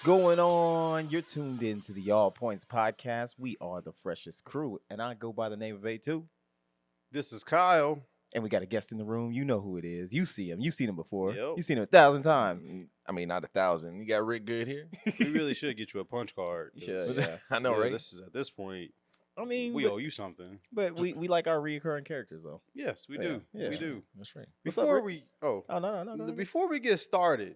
going on? You're tuned in to the All Points Podcast. We are the freshest crew, and I go by the name of A2. This is Kyle. And we got a guest in the room. You know who it is. You see him. You've seen him before. Yep. You've seen him 1,000 times. I mean, not 1,000. You got Rick Good here. We really should get you a punch card. You should, yeah. I know, right? This is at this point. I mean, We owe you something. but we like our reoccurring characters, though. Yes, we Yeah, do. yeah. We do. That's right. What's up, Before Rick? we go No. Go ahead. before we get started,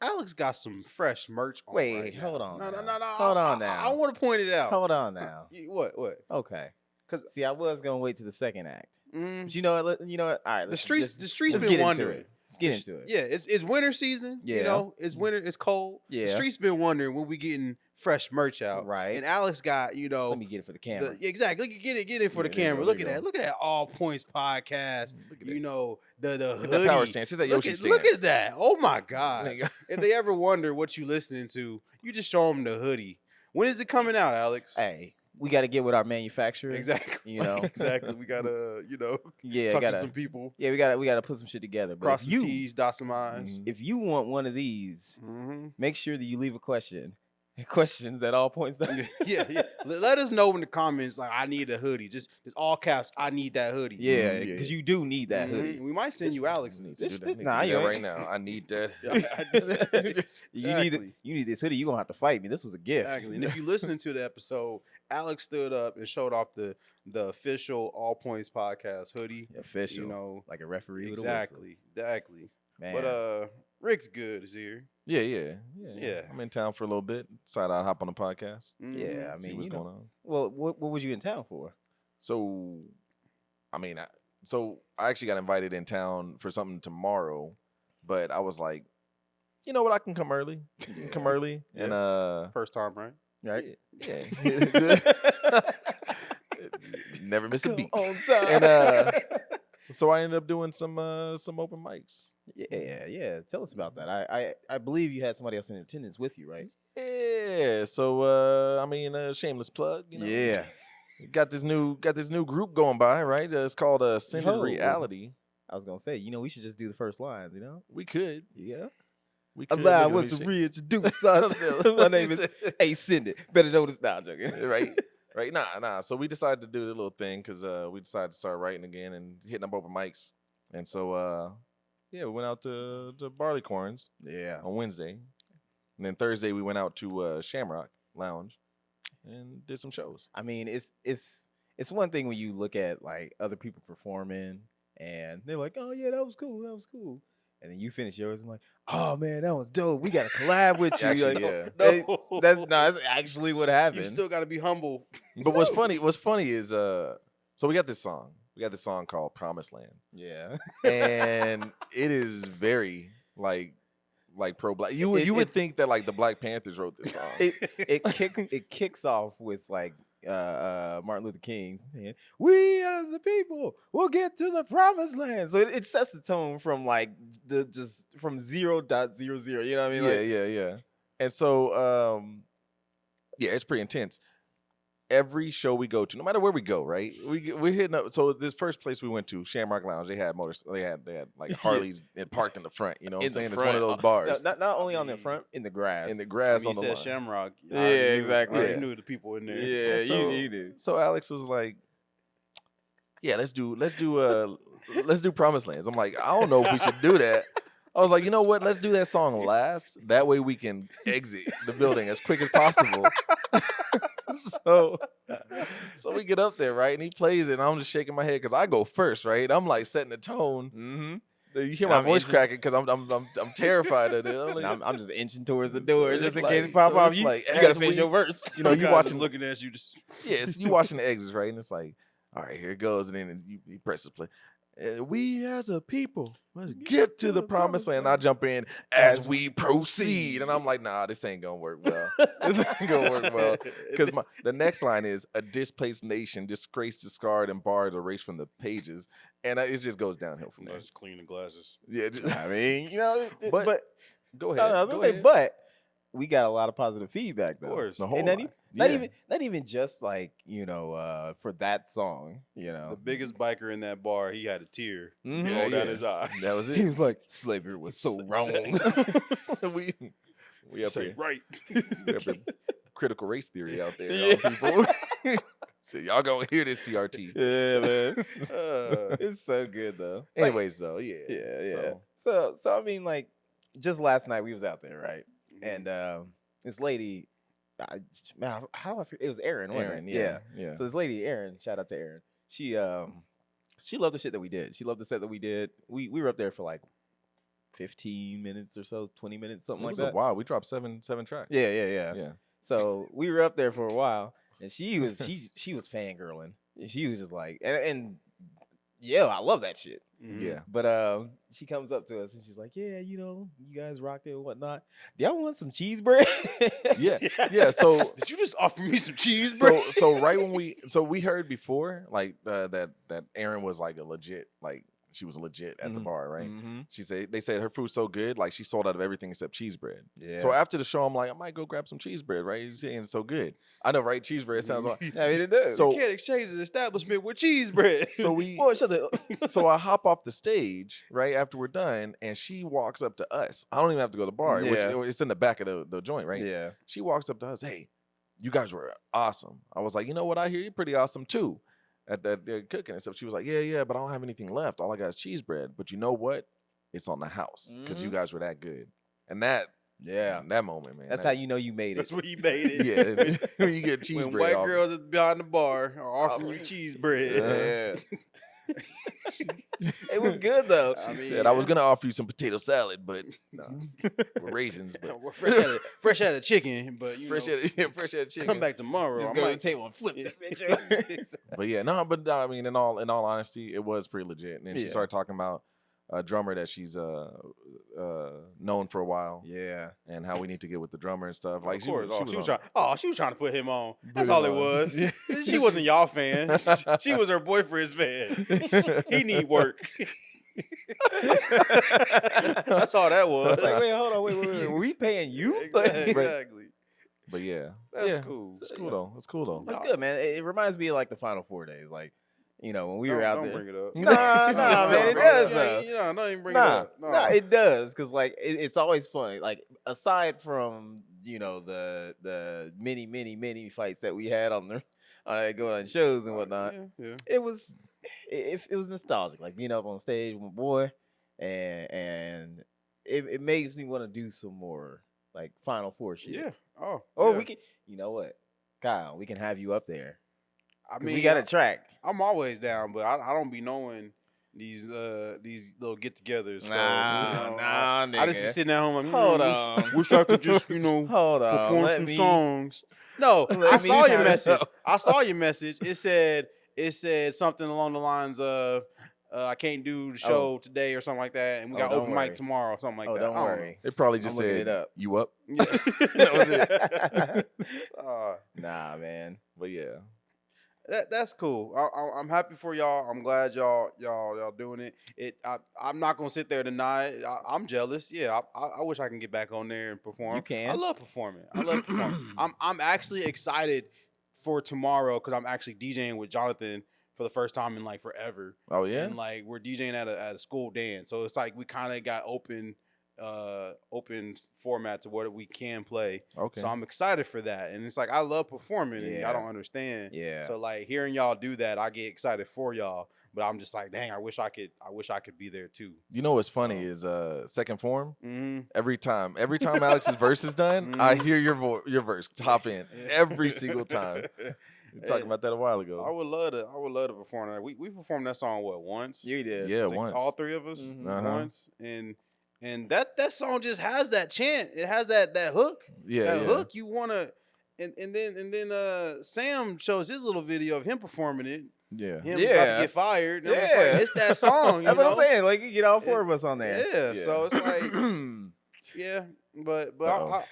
Alex got some fresh merch on. Wait, right now. hold on No. now. Hold on I now. want to point it out. Hold on now. What? Okay. 'Cause- See, I was gonna wait to the second act, Mm, but you know what? You know what? All right, the let's streets just- been let's get into wondering. it. Let's get into it. Yeah, it's winter season. Yeah. You know, it's winter. It's cold. Yeah. The streets been wondering when we getting fresh merch out. Right. And Alex got Let me get it for the camera. Exactly. Get it for the Yeah, there you camera. go, Look there at you that. Look at that All Points podcast. Look at You that. know the Look hoodie. at that power stance. See that Look Yoshi at, stance. look at that. Oh my God. Nigga. If they ever wonder what you listening to, you just show them the hoodie. When is it coming out, Alex? Hey, we got to get with our manufacturer. Exactly. You know. exactly. We gotta, Yeah, talk gotta. to some people. Yeah, we gotta put some shit together. But Cross if some you, T's, dot some I's. if you want one of these, Mm-hmm. make sure that you leave a question. Questions at all points. yeah. Let us know in the comments. Like, I need a hoodie. Just all caps. I need that hoodie. Yeah, Mhm, because yeah. you do need that Mhm. hoodie. We might send you Alex. Need to This- do this- that. nah, Need to you do that ain't- right now. I need that. You need this hoodie. You gonna have to fight me. This was a gift. Exactly. And if you listen to the episode, Alex stood up and showed off the official All Points podcast hoodie. Official, You know, like a referee. With a whistle. exactly. Man. But Rick's good is here. Yeah. Yeah. I'm in town for a little bit. Decided I'd hop on the podcast. Mhm. Yeah, I See mean, what's you know. going on. Well, what was you in town for? So, I mean, I actually got invited in town for something tomorrow, but I was like, you know what? I can come early. Come early, and First time, right? Right. yeah. Never miss a beat. On time. And so I ended up doing some open mics. Yeah. Tell us about that. I believe you had somebody else in attendance with you, right? Yeah. So I mean, shameless plug. You know? Yeah. Got this new group going by, right? It's called Ascended Yo. Reality. I was gonna say, we should just do the first lines, We could. Yeah. We could. Allow Look at us this to shit. reintroduce ourselves. My name is Ascended. Better know this now, I'm joking. Right. Nah. So we decided to do the little thing because we decided to start writing again and hitting up open mics. And so we went out to Barleycorns Yeah. on Wednesday, and then Thursday we went out to Shamrock Lounge and did some shows. I mean, it's one thing when you look at like other people performing and they're like, oh yeah, that was cool. And then you finish yours and like, oh man, that was dope. We got to collab with you. Actually, Like, yeah. No. that's actually what happened. You still got to be humble. But what's funny is so we got this song. We got this song called Promised Land. Yeah. And it is very like pro black. You would think that like the Black Panthers wrote this song. it kicks off with like Martin Luther King saying, "We as the people will get to the promised land." So it sets the tone from like from 0.00. You know what I mean? Like, Yeah. And so it's pretty intense. Every show we go to, no matter where we go, right? We're hitting up. So this first place we went to, Shamrock Lounge, they had like Harleys parked in the front. You know what I'm In the saying? It's one of front. those bars Not only on the front, in the grass. in the grass When on you the said lawn. Shamrock. I Yeah, already knew- exactly. I already Yeah. knew the people in there. Yeah, So- you do. So Alex was like, "Yeah, let's do Promised Lands." I'm like, I don't know if we should do that. I was like, you know what? Let's do that song last. That way we can exit the building as quick as possible. so we get up there, right? And he plays it, and I'm just shaking my head because I go first, right? I'm like setting the tone. Mm-hmm. You hear And my I'm voice inching- cracking because I'm terrified of it. I'm like, I'm just inching towards the So door it's just in like- case it pop so off. it's You, like you gotta as finish we- your verse. you know, you Guys watching looking at you just yes, you watching the exits, right? And it's like, all right, here it goes, and then you press the play. We as a people must get to the promised land. I jump in as we proceed, and I'm like, nah, this ain't gonna work well. This ain't gonna work well because the next line is a displaced nation, disgraced, discarded, and barred, erased from the pages, and it just goes downhill from there. just clean the glasses. Yeah, I mean, But- but go no, ahead. I was go gonna say, ahead. but we got a lot of positive feedback though. Of course. The whole And not, line. not even just like for that song, The biggest biker in that bar, he had a tear Mhm. roll Yeah, down yeah. his eye. That was He it. was like, slavery was so wrong. we We up Say here. right. We up here. Critical race theory out there, Yeah. people. So y'all gonna hear this CRT. Yeah, man. Uh, It's so good though. Like, Anyways, though, yeah. yeah. So I mean, like, just last night we was out there, right? And this lady, man, how do I forget? It was Erin, wasn't Aaron, it? yeah. So this lady, Erin, shout out to Erin. She loved the shit that we did. She loved the set that we did. We were up there for like 15 minutes or so, 20 minutes, something It like was that. a while. We dropped seven tracks. Yeah. Yeah. So we were up there for a while, and she was fangirling. And she was just like, and yeah, I love that shit. Yeah. But she comes up to us and she's like, "Yeah, you guys rocked it and whatnot. Do y'all want some cheese bread?" Yeah. So Did you just offer me some cheese, bro? so right when we heard before like that Erin was like a legit, like she was legit at the Mhm. bar, right? Mhm. They said her food's so good, like she sold out of everything except cheese bread. Yeah. So after the show, I'm like, I might go grab some cheese bread, right? He's saying it's so good. I know, right? Cheese bread sounds like. I mean, it does. So- You can't exchange the establishment with cheese bread. So we well, shut the. so I hop off the stage right after we're done, and she walks up to us. I don't even have to go to the bar, Yeah. which it's in the back of the joint, right? Yeah. She walks up to us, hey, you guys were awesome. I was like, you know what? I hear you're pretty awesome too at that they're cooking and stuff. She was like, yeah, but I don't have anything left. All I got is cheese bread. But you know what? It's on the house because you Mhm. guys were that good. And that moment, man. That's that, how you know you made That's it. where you made it. Yeah, when you get cheese when bread. white off- girls behind the bar are offering you cheese bread. Yeah. It was good though. She I mean, said I was gonna offer you some potato salad, but no, with raisins. But We're fresh out of chicken, but fresh head chicken. come back tomorrow. Just I go to the might table and flip Yeah. that bitch. But yeah, no, but I mean, in all honesty, it was pretty legit. And then she Yeah. started talking about a drummer that she's known for a while, Yeah. and how we need to get with the drummer and stuff. Like Of course. she was She was trying to put him on. That's him all it on. was. Yeah. She wasn't y'all fan. She was her boyfriend's fan. He need work. That's all that was. Like, wait, hold on, wait. Were we paying you? Like, Exactly. But yeah, That's yeah, cool. It's cool though. It's cool though. That's good, man. It reminds me of like the Final 4 days. Like, when we were out don't there. bring it up. Nah, man, it does though. Don't even bring Nah, it up. nah, it does, cause like it's always fun. Like aside from the many fights that we had on the going on shows and whatnot, Yeah. it was nostalgic. Like being up on stage with my boy, and it makes me want to do some more like Final 4 shit. Yeah. Oh. Or yeah. we can, Kyle, we can have you up there. I 'Cause mean, we got a track. I'm always down, but I don't be knowing these little get-togethers. So, Nah, I just be nigga. sitting at home like, Hold wish- on. Wish I could just Hold on. perform let some me- songs. No, let I me saw your sit message. up. I saw your message. It said something along the lines of I can't do the show today or something like that, and we Oh, got don't open worry. mic tomorrow or something like Oh, that. don't I worry. It probably just I'm looking said, it up. "You up?" know. Yeah. That was it. Nah, man. But yeah, That's cool. I'm happy for y'all. I'm glad y'all doing it. I'm not gonna sit there and deny it. I'm jealous. Yeah, I wish I can get back on there and perform. You can. I love performing. I'm actually excited for tomorrow because I'm actually DJing with Jonathan for the first time in like forever. oh yeah. And like we're DJing at a school dance, so it's like we kind of got open format to what we can play. Okay. So I'm excited for that, and it's like I love performing, and Yeah. y'all don't understand. Yeah. So like hearing y'all do that, I get excited for y'all. But I'm just like, dang, I wish I could be there too. You know what's funny is second form. Mm-hmm. Every time Alex's verse is done, I Mhm. hear your verse hop in every single time. We were talking about that a while I ago. would love to perform that. We performed that song once. You did. Yeah, I think once. all three of us Mhm. Uh-huh. once, and that song just has that chant. It has that hook. Yeah, That yeah. hook you wanna. And then Sam shows his little video of him performing it. Yeah. Him about Yeah. to get fired. And I'm just Yeah. like, it's that song. That's you what I'm know? saying. Like you get all four of us on there. Yeah. So it's like, I'm yeah. But Uh-oh.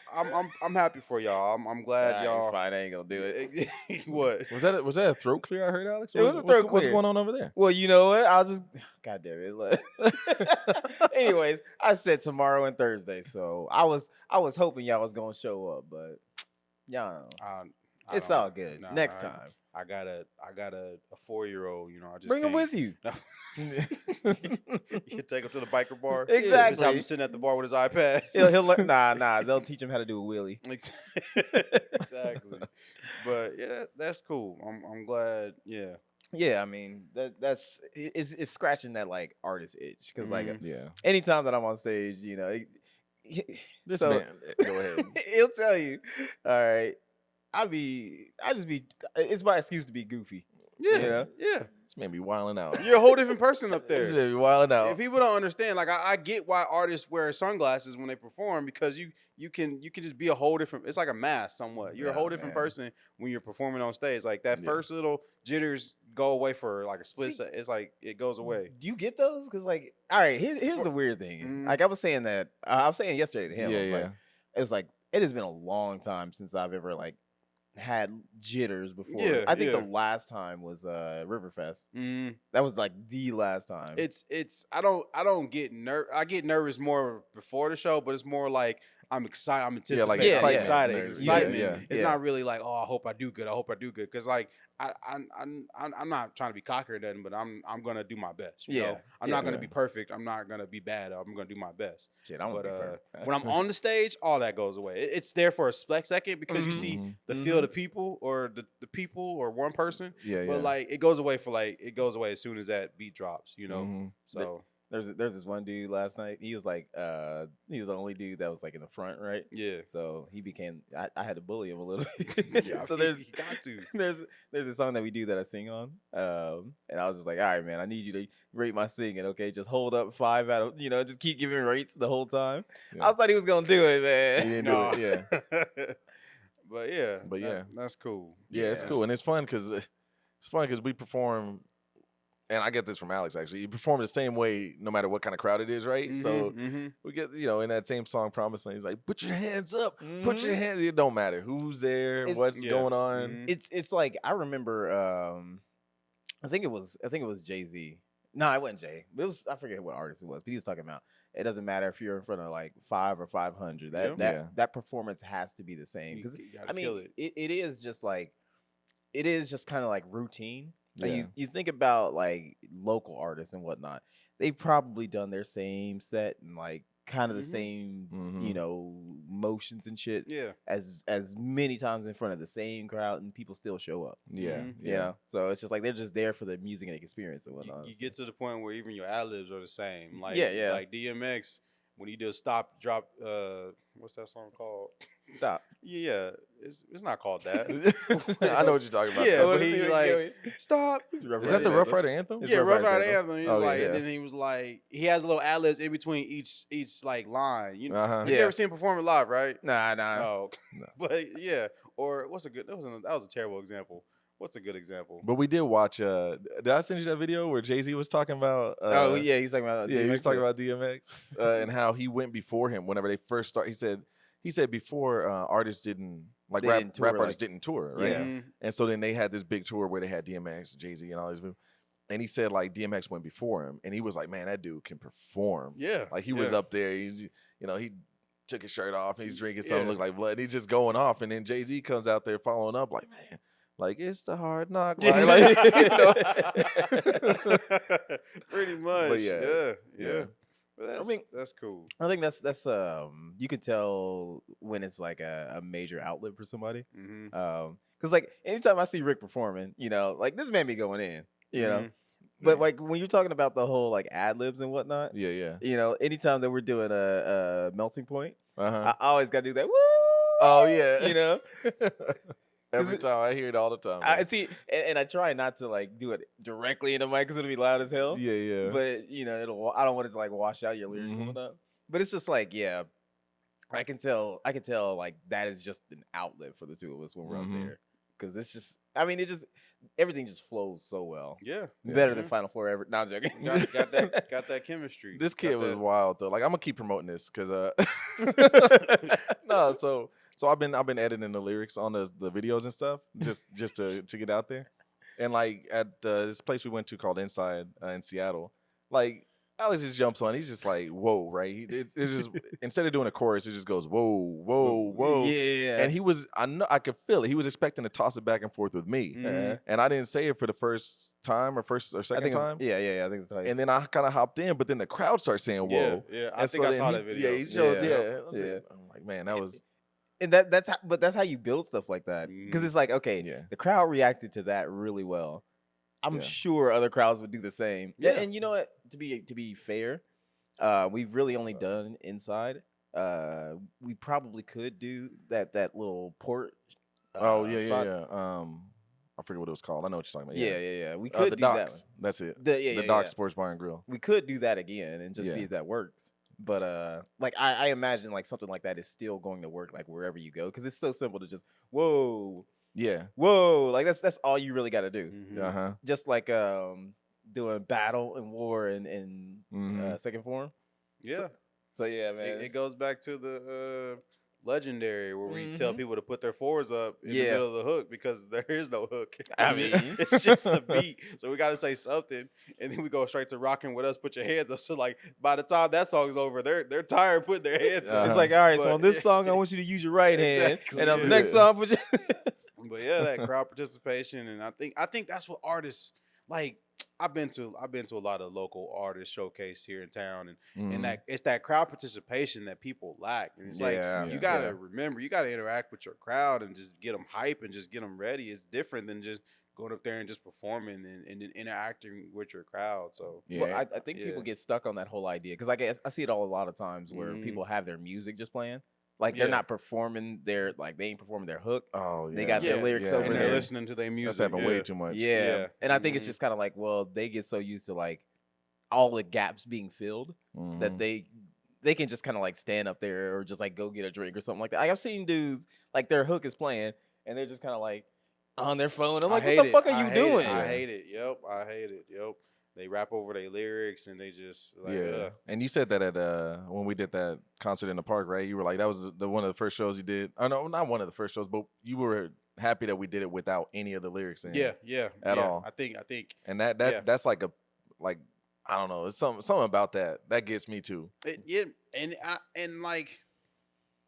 I'm happy for y'all. I'm glad y'all. fine. I ain't gonna do it. What? Was that a throat clear? I heard, Alex. It was a What's- throat What's clear. going on over there? Well, you know what? I'll just. God damn it. Look. Anyways, I said tomorrow and Thursday, so I was hoping y'all was gonna show up, but y'all, I it's don't- all good. nah, Next time. I got a 4-year-old. You know, I just Bring him can't- with you. You take him to the biker bar. Exactly. Just have him sitting at the bar with his iPad. He'll learn. Nah. They'll teach him how to do a wheelie. Exactly. But yeah, that's cool. I'm glad. Yeah. Yeah, I mean it's scratching that like artist itch because like Mhm. Yeah. anytime that I'm on stage, you know, This so- man. Go ahead. he'll tell you, all right, it's my excuse to be goofy. Yeah. You know? Yeah. This man be wilding out. You're a whole different person up there. This man be wilding Yeah, out. people don't understand. Like I get why artists wear sunglasses when they perform because you can just be a whole different. It's like a mask somewhat. You're a whole Yeah, different man. person when you're performing on stage. Like that Yeah. first little jitters go away for like a split. See- It's like it goes away. Do you get those? Because like, all right, here's the weird thing. Mhm. Like I was saying that I was saying yesterday to him. Yeah, I was yeah. like, it's like it has been a long time since I've ever like had jitters before. Yeah, I think yeah. the last time was Riverfest. Mm. That was like the last time. It's I don't get I get nervous more before the show, but it's more like I'm excited. I'm anticipating. like I'm excitement. excited. Yeah, Excitement. yeah. It's Yeah. not really like, oh, I hope I do good. I hope I do good. Because like I'm not trying to be cocky or nothing, but I'm gonna do my best. You Yeah, know? I'm yeah. not gonna Yeah. be perfect. I'm not gonna be bad. I'm gonna do my best. Shit, I'm But gonna when I'm on the stage, all that goes away. It's there for a split second because you see Mhm. the feel of the people or the people or one person. Yeah, yeah. But like it goes away as soon as that beat drops. You know. Mhm. So there's this one dude last night. He was like, he was the only dude that was like in the front, right? yeah. So he became. I had to bully him a little bit. Yeah, so you got to. there's a song that we do that I sing on, and I was just like, all right, man, I need you to rate my singing, okay? Just hold up 5 out of, just keep giving rates the whole time. Yeah. I thought he was gonna do it, He man. didn't do it. Yeah. But yeah. But yeah. That's cool. Yeah, it's cool, and it's fun because we perform, and I get this from Alex actually. You perform the same way no matter what kind of crowd it is, right? So Mhm. we get in that same song, "Promise Land." He's like, "Put your hands up, put your hands." It don't matter who's there, It's- what's Yeah. going on. Mhm. It's like I remember. I think it was Jay-Z. No, it wasn't Jay. But I forget what artist it was. But he was talking about it doesn't matter if you're in front of like 5 or 500. That Yeah. Yeah. that performance has to be the same because You gotta I kill mean it. it is just like it is just kind of like routine. Like Yeah. you think about like local artists and whatnot. They've probably done their same set and like kind of the Mhm. same Mhm. motions and shit Yeah. as many times in front of the same crowd and people still show up. Yeah, Mhm. You know, so it's just like they're just there for the music and experience and whatnot. You get to the point where even your ad libs are the same. Like Yeah. Like DMX when he did stop drop. What's that song called? Stop. Yeah. It's not called that. I know what you're talking about. Yeah, though. but he like stop. Is that the Rough Rider anthem? It's Yeah, Rough Rough Rider Rider Anthem. Anthem. He was Oh, like, yeah. and then he was like, he has a little ad libs in between each like line. You know, Uh-huh. you Yeah. ever seen him perform it live, right? Nah. Oh, No. but yeah. Or what's a good? That was a terrible example. What's a good example? But we did watch. Did I send you that video where Jay-Z was talking about? Oh yeah, he's talking about Yeah, he was DMX, talking about DMX and how he went before him whenever they first started. He said before artists didn't like They rap didn't tour, rap artists like- didn't tour, right? Yeah. Mhm. And so then they had this big tour where they had DMX, Jay-Z, and all these people. And he said like DMX went before him, and he was like, man, that dude can perform. Yeah. Like he was yeah. up there. He took his shirt off and he's drinking something Yeah. look like blood. And he's just going off, and then Jay-Z comes out there following up like, man, like it's the hard knock life. Like, Pretty much. yeah, Yeah. But mean- that's cool. I think that's you can tell when it's like a major outlet for somebody. Mm-hmm. Because like anytime I see Rick performing, like this man be going in, know. Mhm. But like when you're talking about the whole like ad libs and whatnot, yeah. anytime that we're doing a melting point, Uh-huh. I always gotta do that. Woo! Oh yeah. You know, Every it- time I hear it all the time. I man. see, and I try not to like do it directly in the mic because it'll be loud as hell. Yeah. But I don't want it to like wash out your lyrics Mhm. and whatnot. But it's just like, yeah, I can tell like that is just an outlet for the two of us when we're Mhm. up there. Because it's just, I mean, everything just flows so well. Yeah. Better than Yeah. Final Four ever. No, I'm joking. Got that chemistry. This kid Got was that- wild though. Like I'm gonna keep promoting this because no, so I've been editing the lyrics on the videos and stuff just to get out there. And like at this place we went to called Inside in Seattle, like Alex just jumps on. He's just like, whoa, right? It's just instead of doing a chorus, it just goes whoa, whoa, whoa. Yeah. And he was, I could feel it. He was expecting to toss it back and forth with me, Mhm. and I didn't say it for the first time or I second think time. yeah. I think it's twice. And then I kind of hopped in, but then the crowd starts saying whoa. Yeah. I And think I then saw he- that video. Yeah, he shows. Yeah. Yeah, Yeah. I'm like, man, that was. And that's how you build stuff like that. Because it's like, okay, Yeah. the crowd reacted to that really well. I'm Yeah. sure other crowds would do the same. Yeah. And you know what? To be fair, we've really only done inside. We probably could do that little port. Oh yeah, spot. yeah. I forget what it was called. I know what you're talking about. Yeah. We could The do Docks. that. That's it. The The Docks Sports Bar and Grill. We could do that again and just see Yeah. if that works. But like I imagine like something like that is still going to work like wherever you go because it's so simple to just whoa, Yeah. like that's all you really got to do. Mhm. Uh huh. Just like doing battle and war and Mhm. second form. Yeah. So yeah, man. It goes back to the legendary where we tell Mhm. people to put their fours up in the Yeah. middle of the hook because there is no hook. I It's mean- just- it's just a beat. So we got to say something, and then we go straight to rocking with us. Put your hands up. So like by the time that song's over, they're tired putting their hands up. It's like, all right, so But- on this song, I want you to use your right hand, Exactly, and on the yeah. next song, put your. But yeah, that crowd participation, and I think that's what artists like. I've been to a lot of local artists showcase here in town, Mm-hmm. and that it's that crowd participation that people lack. And it's like Yeah. you Yeah. gotta remember, you gotta interact with your crowd and just get them hype and just get them ready. It's different than just going up there and just performing and then interacting with your crowd. So Yeah. Well, I think people Yeah. get stuck on that whole idea because I guess I see it a lot of times where Mhm. people have their music just playing, like Yeah. they're not performing their they ain't performing their hook. Oh yeah. They got their lyrics over and there. they're listening to their music. That's happened yeah. way too much. Yeah. Yeah. And I think it's Mhm. just kind of like, well, they get so used to like all the gaps being filled Mhm. that they can just kind of like stand up there or just like go get a drink or something like that. Like, I've seen dudes like their hook is playing and they're just kind of like on their phone. I'm like, I what the hate fuck it. are you I hate doing? It. I hate it. Yep. I hate it. Yep. They rap over their lyrics and they just like, Yeah, and you said that at when we did that concert in the park, right? You were like, that was the one of the first shows you did. I know, not one of the first shows, but you were happy that we did it without any of the lyrics in. yeah, At yeah. all. I think and that Yeah. that's like I don't know, it's something about that gets me too. and like,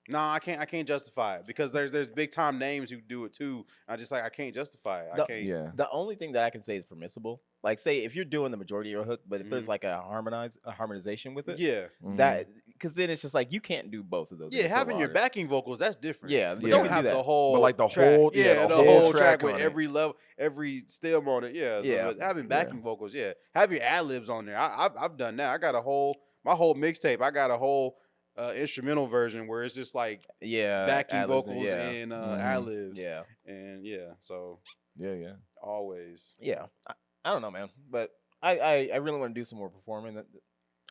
no, I can't justify it because there's big time names who do it too. I just like I can't justify it. I The- can't. Yeah, The only thing that I can say is permissible. Like, say if you're doing the majority of your hook, but if there's Mhm. like a harmonization with it, Yeah, Mhm. that because then it's just like you can't do both of those. yeah. as a Having solo your artist. backing vocals, that's different. Yeah, but you don't can have do the that. whole, but like the track. whole the whole track with on it. every level, every stem on it. Yeah, Yeah. but having Yeah. backing vocals, yeah. Have your ad libs on there. I've done that. I got my whole mixtape. I got a whole instrumental version where it's just like Yeah, backing ad-libs vocals yeah. and Mhm. ad libs. Yeah, And yeah, so Yeah. always. yeah. I don't know, man, but I really want to do some more performing.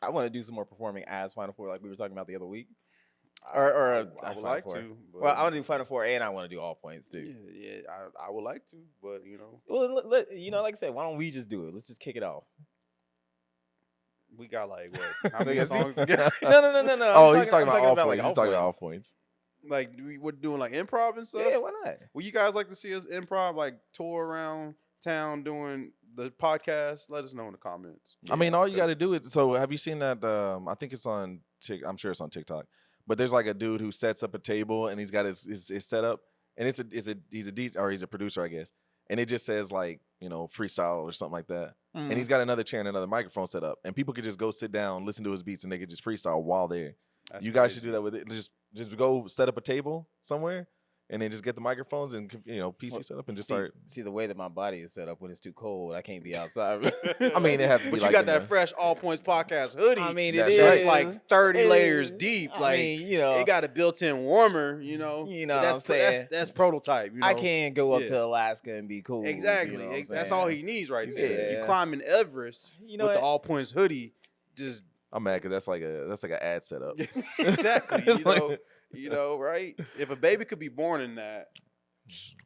I want to do some more performing as Final Four, like we were talking about the other week. Or I not would Final like Four. to. But, Well, I want to do Final Four, and I want to do all points too. Yeah, I would like to, but you know, Well, like I said, why don't we just do it? Let's just kick it off. we got like what? How many Because- songs to get? No. Oh, I'm he's talking I'm about all points. like, He's talking about all points. Like, we're doing like improv and stuff. Yeah, why not? Would you guys like to see us improv, like tour around town doing the podcast? Let us know in the comments. I mean, all you got to Because- do is. So, have you seen that? I think it's on. I'm sure it's on TikTok. But there's like a dude who sets up a table and he's got his setup, and he's a DJ or he's a producer, I guess. And it just says like freestyle or something like that. And he's got another chair and another microphone set up, and people could just go sit down, listen to his beats, and they could just freestyle while there. That's You guys crazy. should do that with it. Just go set up a table somewhere, and then just get the microphones and PC set up and just start. See the way that my body is set up when it's too cold, I can't be outside. I mean, it have to be But like you got in that the- fresh All Points podcast hoodie. I mean, That's it right. is It's like 30 layers deep. I Like mean, it got a built-in warmer. You know But what I'm that's saying? that's prototype. You know? I can't go up Yeah. to Alaska and be cool. Exactly. You know what I'm That's all saying? he needs right there. Yeah. You climbing Everest You know with the what? All Points hoodie. Just I'm mad because that's like an ad setup. exactly. It's like- Right? If a baby could be born in that,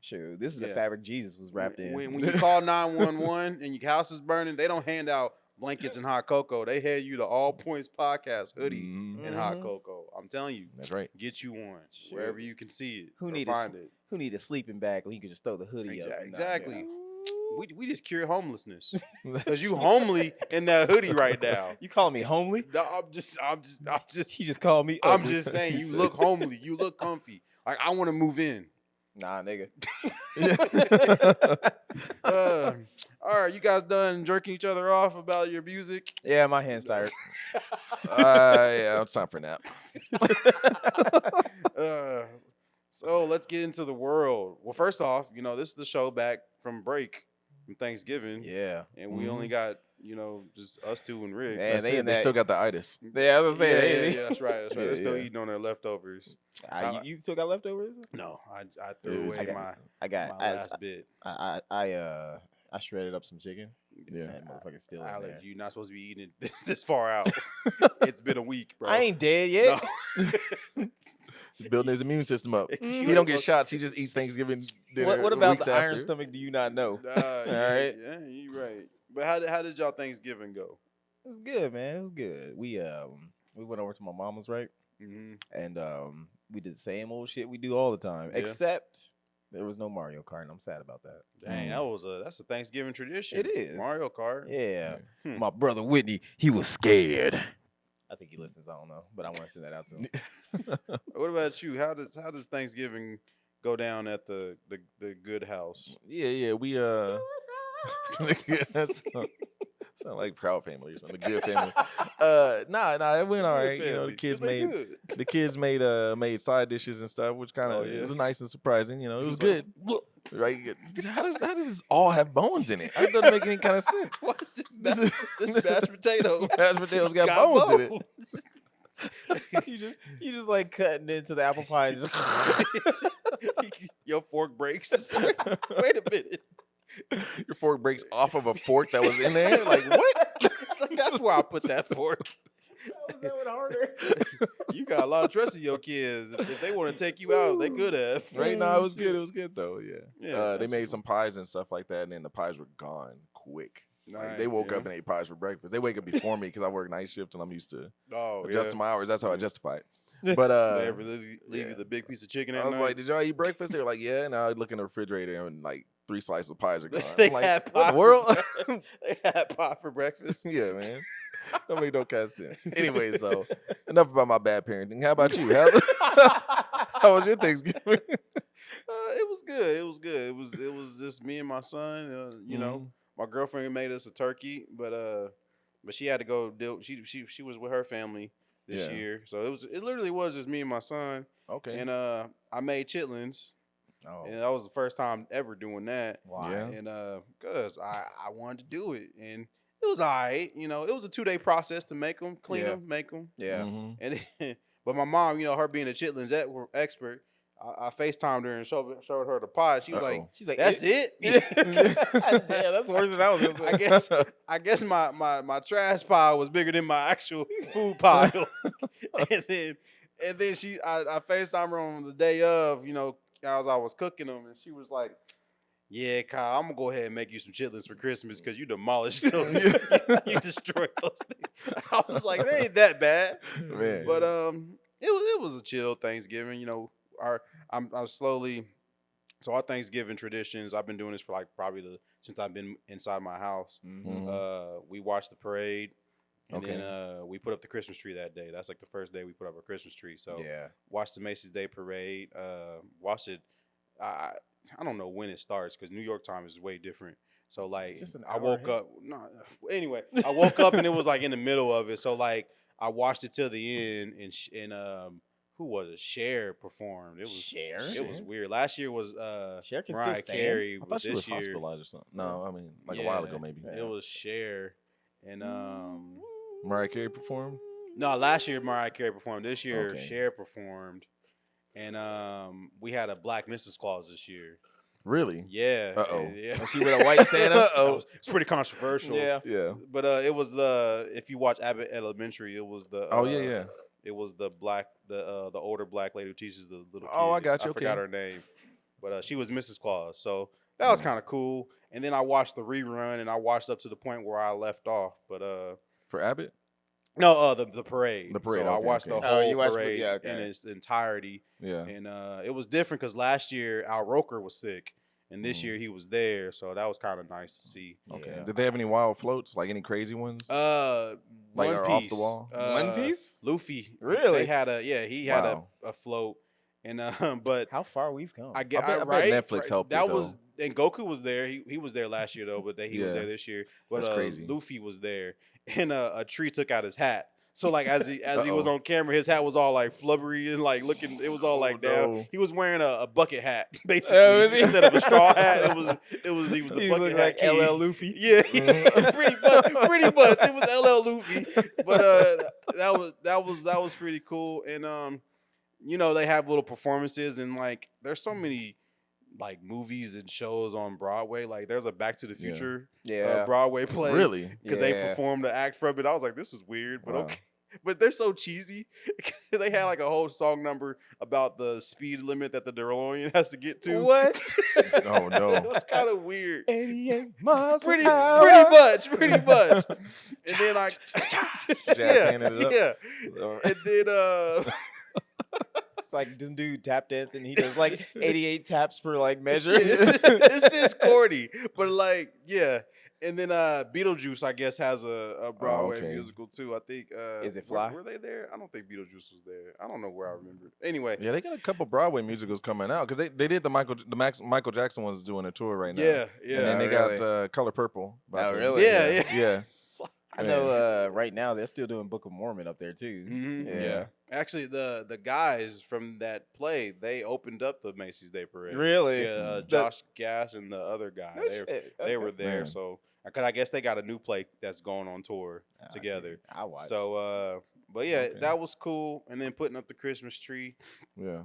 Shoot, this is the Yeah. fabric Jesus was wrapped in. when you call 911 and your house is burning, they don't hand out blankets and hot cocoa. They hand you the All Points podcast hoodie Mhm. and hot Mhm. cocoa. I'm telling you, That's right. get you one Sure. wherever you can see it. Who or need find a it. Who need a sleeping bag when you can just throw the hoodie up? and knock it Exactly. out? We just cure homelessness because you homely in that hoodie right now. You calling me homely? No, I'm just. He just called me. I'm ugly. just saying, He you said- look homely. You look comfy. Like I want to move in. Nah, nigga. All right, you guys done jerking each other off about your music? Yeah, my hand's tired. Yeah, it's time for a nap. So let's get into the world. Well, first off, this is the show back from break from Thanksgiving. Yeah. And we only got, just us two and Rick. Man, That's they it. in They that- still got the itis. Yeah, I was gonna say. Yeah, that's right. That's right. Yeah, They're still yeah. eating on their leftovers. You still got leftovers? No, I Dude, threw it's away okay. my I last bit. shredded up some chicken. Yeah. That motherfucker's still in there. Alex, you're not supposed to be eating it this far out. It's been a week, bro. I ain't dead yet. No. Building his immune system up. Excuse He me. don't get shots. He just eats Thanksgiving dinner. What about weeks the iron after. stomach? Do you not know? All right. Yeah, you're right. But how did y'all Thanksgiving go? It was good, man. It was good. We went over to my mama's, right? Mm-hmm. And we did the same old shit we do all the time, Yeah. except there was no Mario Kart, and I'm sad about that. Dang, that's a Thanksgiving tradition. It is. Mario Kart. Yeah. Hmm. My brother Whitney, he was scared. I think he listens. I don't know, but I want to send that out to him. What about you? How does Thanksgiving go down at the good house? Yeah. We sound like Proud Family or something. The Good Family. Nah. It went all right. You know, the kids made side dishes and stuff, which kind of Oh, yeah. it was nice and surprising. You know, it was good. Right? How does this all have bones in it? That doesn't make any kind of sense. What is this mashed potato? Mashed potatoes got bones in it. you just like cutting into the apple pie. And just Your fork breaks. Wait a minute. Your fork breaks off of a fork that was in there. Like what? It's like, that's where I put that fork. that went harder. You got a lot of trust in your kids. If they want to take you out, they could have. Right now, it was good. It was good though. Yeah. Yeah, They that's made some pies and stuff like that, and then the pies were gone quick. Like, they woke yeah. up and ate pies for breakfast. They wake up before me because I work night shift and I'm used to Oh, adjusting yeah. my hours. That's how I justify it. But They ever leave yeah. you the big piece of chicken at I was night? like, "Did y'all eat breakfast?" They were like, "Yeah." And I look in the refrigerator and like 3 slices of pies are gone. They I'm like, had "What pie the world?" for they had pie for breakfast. Yeah, man. Don't make no kind of sense. Anyway, so enough about my bad parenting. How about you? How was your Thanksgiving? It was good. It was good. It was just me and my son. You know, my girlfriend made us a turkey, but she had to go deal. She was with her family this Yeah. year, so it literally was just me and my son. Okay. And I made chitlins, Oh, and that was the first time ever doing that. why? Yeah. And cause I wanted to do it, and it was all right. You know, it was a 2-day process to make them, clean Yeah. them, make them. Yeah. Mhm. And then, but my mom, her being a chitlins expert, I FaceTimed her and showed her the pot. She was like, Uh-oh. She's like, "That's it." Yeah, that's worse than I was gonna say. I guess my trash pile was bigger than my actual food pile. and then I FaceTimed her on the day of, as I was cooking them, and she was like, "Yeah, Kyle, I'm gonna go ahead and make you some chitlins for Christmas because you demolished those. You destroyed those things." I was like, "They ain't that bad." Man. But it was a chill Thanksgiving. I'm slowly. So our Thanksgiving traditions, I've been doing this for like probably since I've been inside my house. Mhm. We watched the parade, and Okay. then we put up the Christmas tree that day. That's like the first day we put up our Christmas tree. So Yeah. watched the Macy's Day Parade. Watched it. I don't know when it starts because New York time is way different. So like just an I hour woke ahead. up. No, anyway, I woke up and it was like in the middle of it. So like I watched it till the end, and who was it? Cher performed. It was Cher? It was weird. Last year was Cher can still Mariah stand. Carey. I But thought she was this year hospitalized or something. No, I mean like a while ago maybe. it was Cher, and Mariah Carey performed. no, last year Mariah Carey performed. This year Okay. Cher performed, and we had a Black Mrs. Claus this year. Really? Yeah. Uh-oh. Yeah. Was she with a white Santa? Uh-oh. It's pretty controversial. Yeah. Yeah. But it was if you watch Abbott Elementary, it was the Oh, yeah. It was the older black lady who teaches the little kids. Oh, I got you. I forgot Okay. her name. But she was Mrs. Claus. So that was kind of cool. And then I watched the rerun and I watched up to the point where I left off. But For Abbott? no, the parade. The parade, So I okay, watched okay. the Oh, whole you watched- parade yeah, okay. in its entirety. Yeah. And it was different because last year Al Roker was sick. And this year he was there, so that was kind of nice to see. Okay. Yeah. Did they have any wild floats? Like any crazy ones? Like Like, One are Piece. off the wall? One Piece? Luffy. Really? They had he had Wow. a float, and but How far we've come. I get I bet right. Netflix helped it, That though. was and Goku was there. He was there last year though, but he was Yeah. there this year. But That's crazy. Luffy was there, and a tree took out his hat. So like as he was Uh-oh. on camera, his hat was all like flubbery and like looking. It was all like down. no. He was wearing a bucket hat basically was he? instead of a straw hat. He was the He bucket looked hat like king. LL Luffy. Yeah, Mhm. pretty much. It was LL Luffy, but that was pretty cool. And you know, they have little performances, and like there's so many like movies and shows on Broadway. Like there's a Back to the Yeah. Future Yeah. Broadway play Really? because they Yeah. performed the act from it. I was like, this is weird, but Wow. okay. But they're so cheesy. They had like a whole song number about the speed limit that the DeLorean has to get to. What? Oh, no. It was kind of weird. 88 miles per Pretty hour. pretty much. And then like Jazz handed it up. Yeah. And then It's like this dude tap dancing. He does like 88 taps per like measure. it's just corny. But like, yeah. And then Beetlejuice, I guess, has a Broadway okay. musical too. I think. Is it Fly? Were they there? I don't think Beetlejuice was there. I don't know where I remember. Anyway, Yeah, they got a couple Broadway musicals coming out because they did the Michael Jackson one's doing a tour right now. yeah, And yeah. then they really? got Color Purple. about Oh, to- really? Yeah, yeah. Yeah. I know right now they're still doing Book of Mormon up there too. Mhm. Yeah. Actually, the guys from that play, they opened up the Macy's Day Parade. Really? Yeah, The- Josh Gass and the other guy. No shit. They were Okay. there. Man. So, because I guess they got a new play that's going on tour Ah, together. I watch. So, but yeah, Okay. that was cool. And then putting up the Christmas tree. Yeah.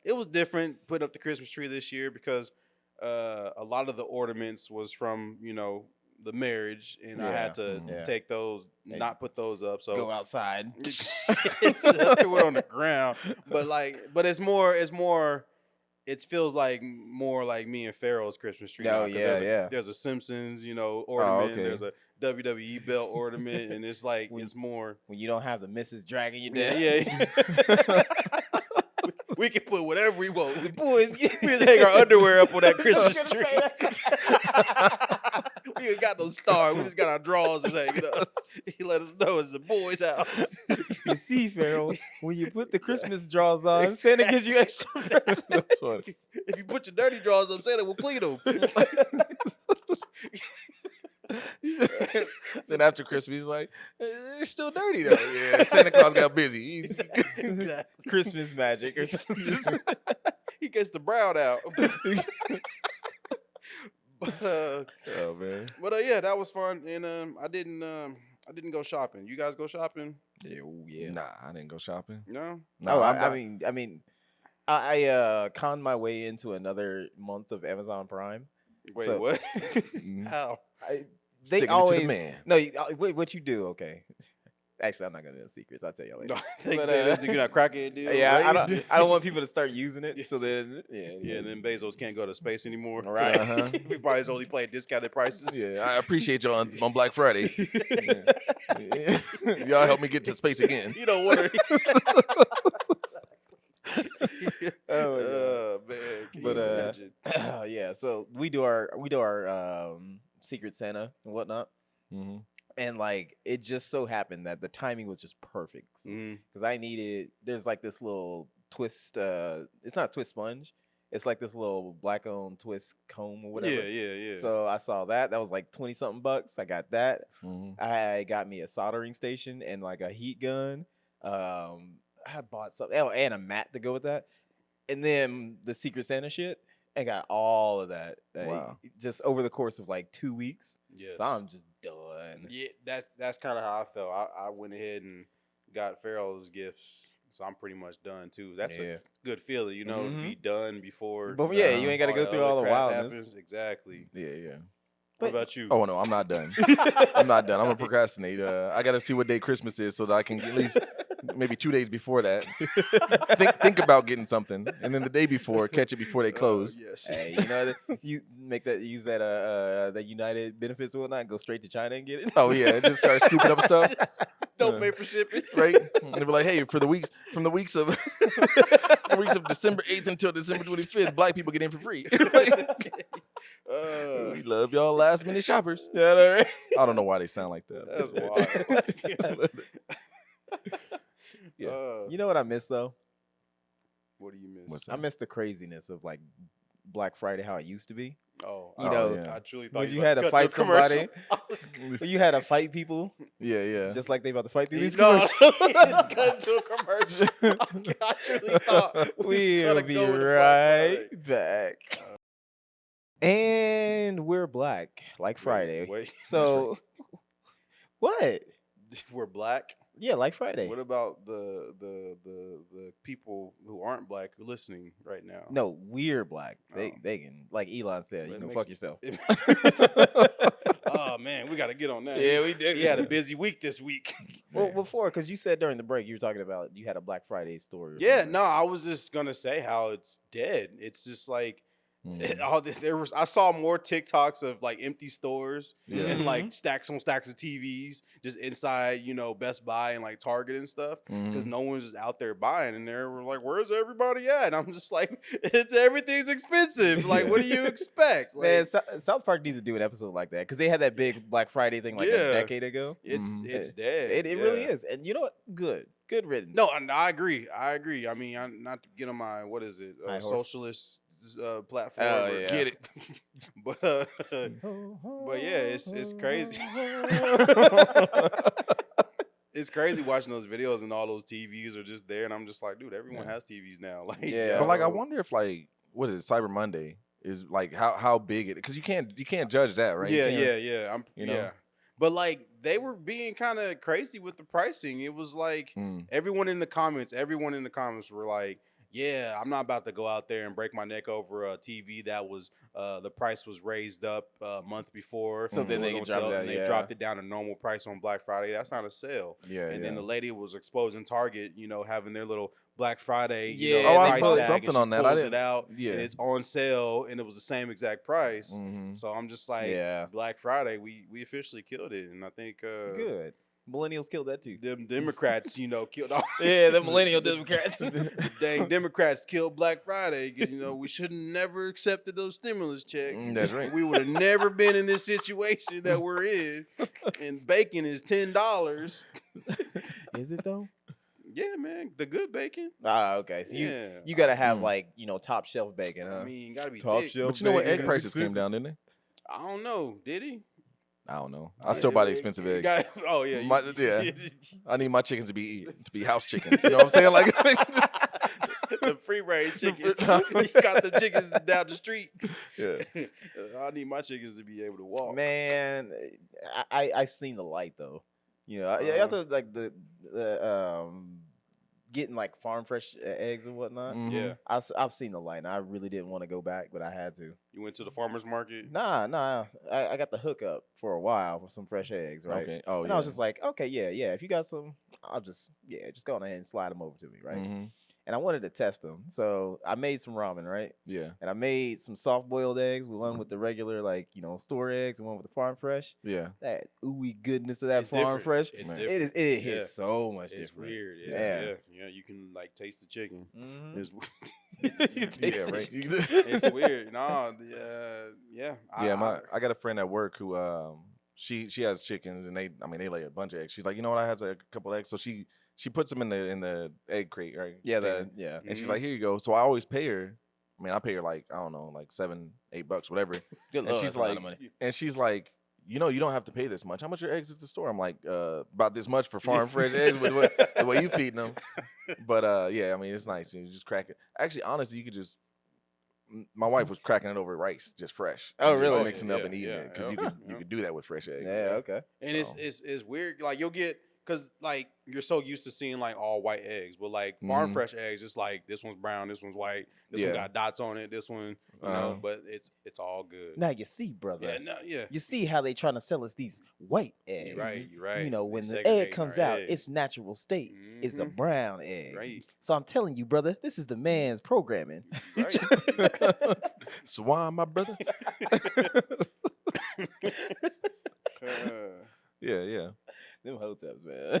It was different putting up the Christmas tree this year because a lot of the ornaments was from, you know, the marriage, and I had to Mhm. Yeah. take those, And not put those up. So go outside. they were on the ground, but it's more. It feels like more like me and Pharaoh's Christmas tree. Oh, now, 'cause yeah, yeah. There's a Simpsons, you know, ornament. okay. There's a WWE belt ornament, and it's like When- it's more. When you don't have the missus dragging you Yeah, down. yeah. We can put whatever we want. The boys. We just hang our underwear up on that Christmas I was tree. gonna say We ain't got no star. We just got our drawers hanging up. He let us know it's the boys' house. You see, Pharaoh, when you put the Christmas draws on, Santa gives you extra presents. That's funny. If you put your dirty drawers up, Santa will clean them. Then after Christmas, he's like, "It's still dirty though." Yeah, Santa Claus got busy. He's, Exactly. Christmas magic or something. He gets the brown out. But oh man. yeah, that was fun. And I didn't go shopping. You guys go shopping? Yeah, ooh, yeah. Nah, I didn't go shopping. No. No, I'm I not- mean, I conned my way into another month of Amazon Prime. Wait, So- what? Mhm. How? They Sticking it to always the man. no. What you do? Okay. Actually, I'm not gonna do secrets. I'll tell you later. No, they, But, they think you're not cracking it, dude. Yeah, Right? I don't want people to start using it. So then, Yeah, and then Bezos can't go to space anymore. Right. Uh-huh. Everybody's only playing discounted prices. Yeah, I appreciate y'all on Black Friday. Yeah. Y'all help me get to space again. You don't want to. Oh, man. Can But, you imagine? yeah. So we do our Secret Santa and whatnot, Mm-hmm. and like it just so happened that the timing was just perfect Mhm. because I needed. There's like this little twist. It's not a twist sponge. It's like this little black owned twist comb or whatever. Yeah. So I saw that. That was like 20 something bucks. I got that. Mm-hmm. I got me a soldering station and like a heat gun. I bought something and a mat to go with that. And then the Secret Santa shit. I got all of that. Wow. Just over the course of like 2 weeks. Yes. So I'm just done. Yeah, that's kind of how I felt. I went ahead and got Pharaoh's gifts, so I'm pretty much done too. That's Yeah. a good feeling, you know, to be done before. But yeah, you ain't got to go through all the other crap wildness. happens. Exactly. Yeah. What about you? Oh no, I'm not done. I'm not done. I'm gonna procrastinate. I gotta see what day Christmas is so that I can at least maybe 2 days before that think about getting something, and then the day before catch it before they close. Yes. Hey, you know, you use that United benefits or whatnot, and go straight to China and get it. Oh yeah, just start scooping up stuff. Don't pay for shipping. Right? And they were like, "Hey, from the weeks of weeks of December 8th until December 25th, black people get in for free. We love y'all last minute shoppers. Yeah, I don't know why they sound like that. That's wild. Yeah. You know what I miss though? What do you miss? What's I miss the craziness of like Black Friday, how it used to be. Oh, You I- know, yeah. I truly thought when you you were had to cut fight a commercial. somebody. I was When you had to fight people, Yeah. just like they about to fight through these no, commercials. cut to a commercial. I truly thought we was We'll gonna be go to Black right back. And we're black, like Friday. Wait, So, what? we're black. Yeah, like Friday. What about the people who aren't black who are listening right now? No, we're black. Oh. They can, like Elon said, Well, you it know, makes- fuck yourself. Oh man, we got to get on that. Yeah, we did. He had a busy week this week. Well, before, because you said during the break you were talking about you had a Black Friday story. or Yeah, something. no, I was just gonna say how it's dead. It's just like Mhm. there was. I saw more TikToks of like empty stores Yeah. and like stacks on stacks of TVs just inside, Best Buy and like Target and stuff because Mhm. no one's just out there buying. And they were like, "Where's everybody at?" And I'm just like, everything's expensive. Like, what do you expect? Like, Man, South Park needs to do an episode like that because they had that big Black Friday thing like Yeah. a decade ago. it's Mhm. dead. It really Yeah. is, and you know what? Good riddance. No, and I agree. I mean, I'm not to get on my what is it, High horse. socialist platform. Oh, or- yeah. Get it. But yeah, it's crazy. It's crazy watching those videos and all those TVs are just there, and I'm just like, dude, everyone Yeah. has TVs now. Like, Yeah. But like, I bro. wonder if like, what is it, Cyber Monday is like how big it? Because you can't judge that, right? You Yeah, can't- yeah. I'm, you know? yeah. But like, they were being kind of crazy with the pricing. It was like Mm. everyone in the comments were like, yeah, I'm not about to go out there and break my neck over a TV that was the price was raised up a month before. So then It they was can on drop it sale, down, and they yeah. dropped it down to normal price on Black Friday. That's not a sale. Yeah, And yeah. then the lady was exposing Target, having their little Black Friday, Yeah, Oh, I price saw tag, and something she on that. I pulls didn't- it out, yeah. and it's on sale, and it was the same exact price. Mhm. So I'm just like, Yeah. Black Friday, we officially killed it, and I think Good. Millennials killed that too. them Democrats, killed all. Yeah, the millennial Democrats. The dang Democrats killed Black Friday because we should have never accepted those stimulus checks. That's right. We would have never been in this situation that we're in. And bacon is $10. Is it though? Yeah, man, the good bacon. Ah, okay. So Yeah, you gotta have Mm. like top shelf bacon, huh? I mean, gotta be Top thick. shelf. But you know what? bacon Egg is prices came expensive. down, didn't they? I don't know. Did he? I don't know. I still buy the expensive eggs. Oh yeah, Yeah. I need my chickens to be house chickens. You know what I'm saying? Like, the free range chickens. You got the chickens down the street. yeah. I need my chickens to be able to walk. Man, I seen the light though. Yeah, Uh-huh. also like the getting like farm fresh eggs and whatnot. Mhm. Yeah, I've seen the light, and I really didn't want to go back, but I had to. you went to the farmers market. Nah, I got the hookup for a while with some fresh eggs, right? Okay. Oh, And yeah. I was just like, okay, yeah. If you got some, I'll just go ahead and slide them over to me, right? Mhm. And I wanted to test them, so I made some ramen, right? Yeah. And I made some soft boiled eggs, one with the regular store eggs, and one with the farm fresh. Yeah. That ooey goodness of that It's farm different. fresh, It's Man. different. it Yeah. hits so much It's different. weird. It's, Yeah. yeah, you can like taste the chicken. Mhm. It's, You taste Yeah. the Right. it's weird. No, yeah. Yeah, I got a friend at work who she has chickens and they lay a bunch of eggs. She's like, you know what, I had a couple eggs, so she puts them in the egg crate, right? Yeah, thing. yeah. And she's like, here you go. So I always pay her. I mean, I pay her like, I don't know, like $7-8, whatever. Good And lord, she's that's a lot of like, money. and she's like, you don't have to pay this much. How much are eggs at the store? I'm like, about this much for farm fresh eggs with the way you feeding them. But yeah, I mean, it's nice. You just crack it. Actually, honestly, you could just. My wife was cracking it over rice, just fresh. Oh, and just really? mixing it up Yeah, and eating yeah, it because yeah. you could Yeah. do that with fresh eggs. Yeah, okay. And So- it's weird. Like you'll get because like you're so used to seeing like all white eggs, but like farm Mhm. fresh eggs, it's like this one's brown, this one's white, this Yeah. one got dots on it, this one, you know. Uh-huh. But it's all good. Now you see, brother. Yeah, no, yeah. You see how they trying to sell us these white eggs. You're right. You're right. You know, They when the segregating egg comes our out, eggs. its natural state is a Mhm. brown egg. Right. So I'm telling you, brother, this is the man's programming. He's Right. trying- Swan, my brother. Yeah. Them hoteps, man.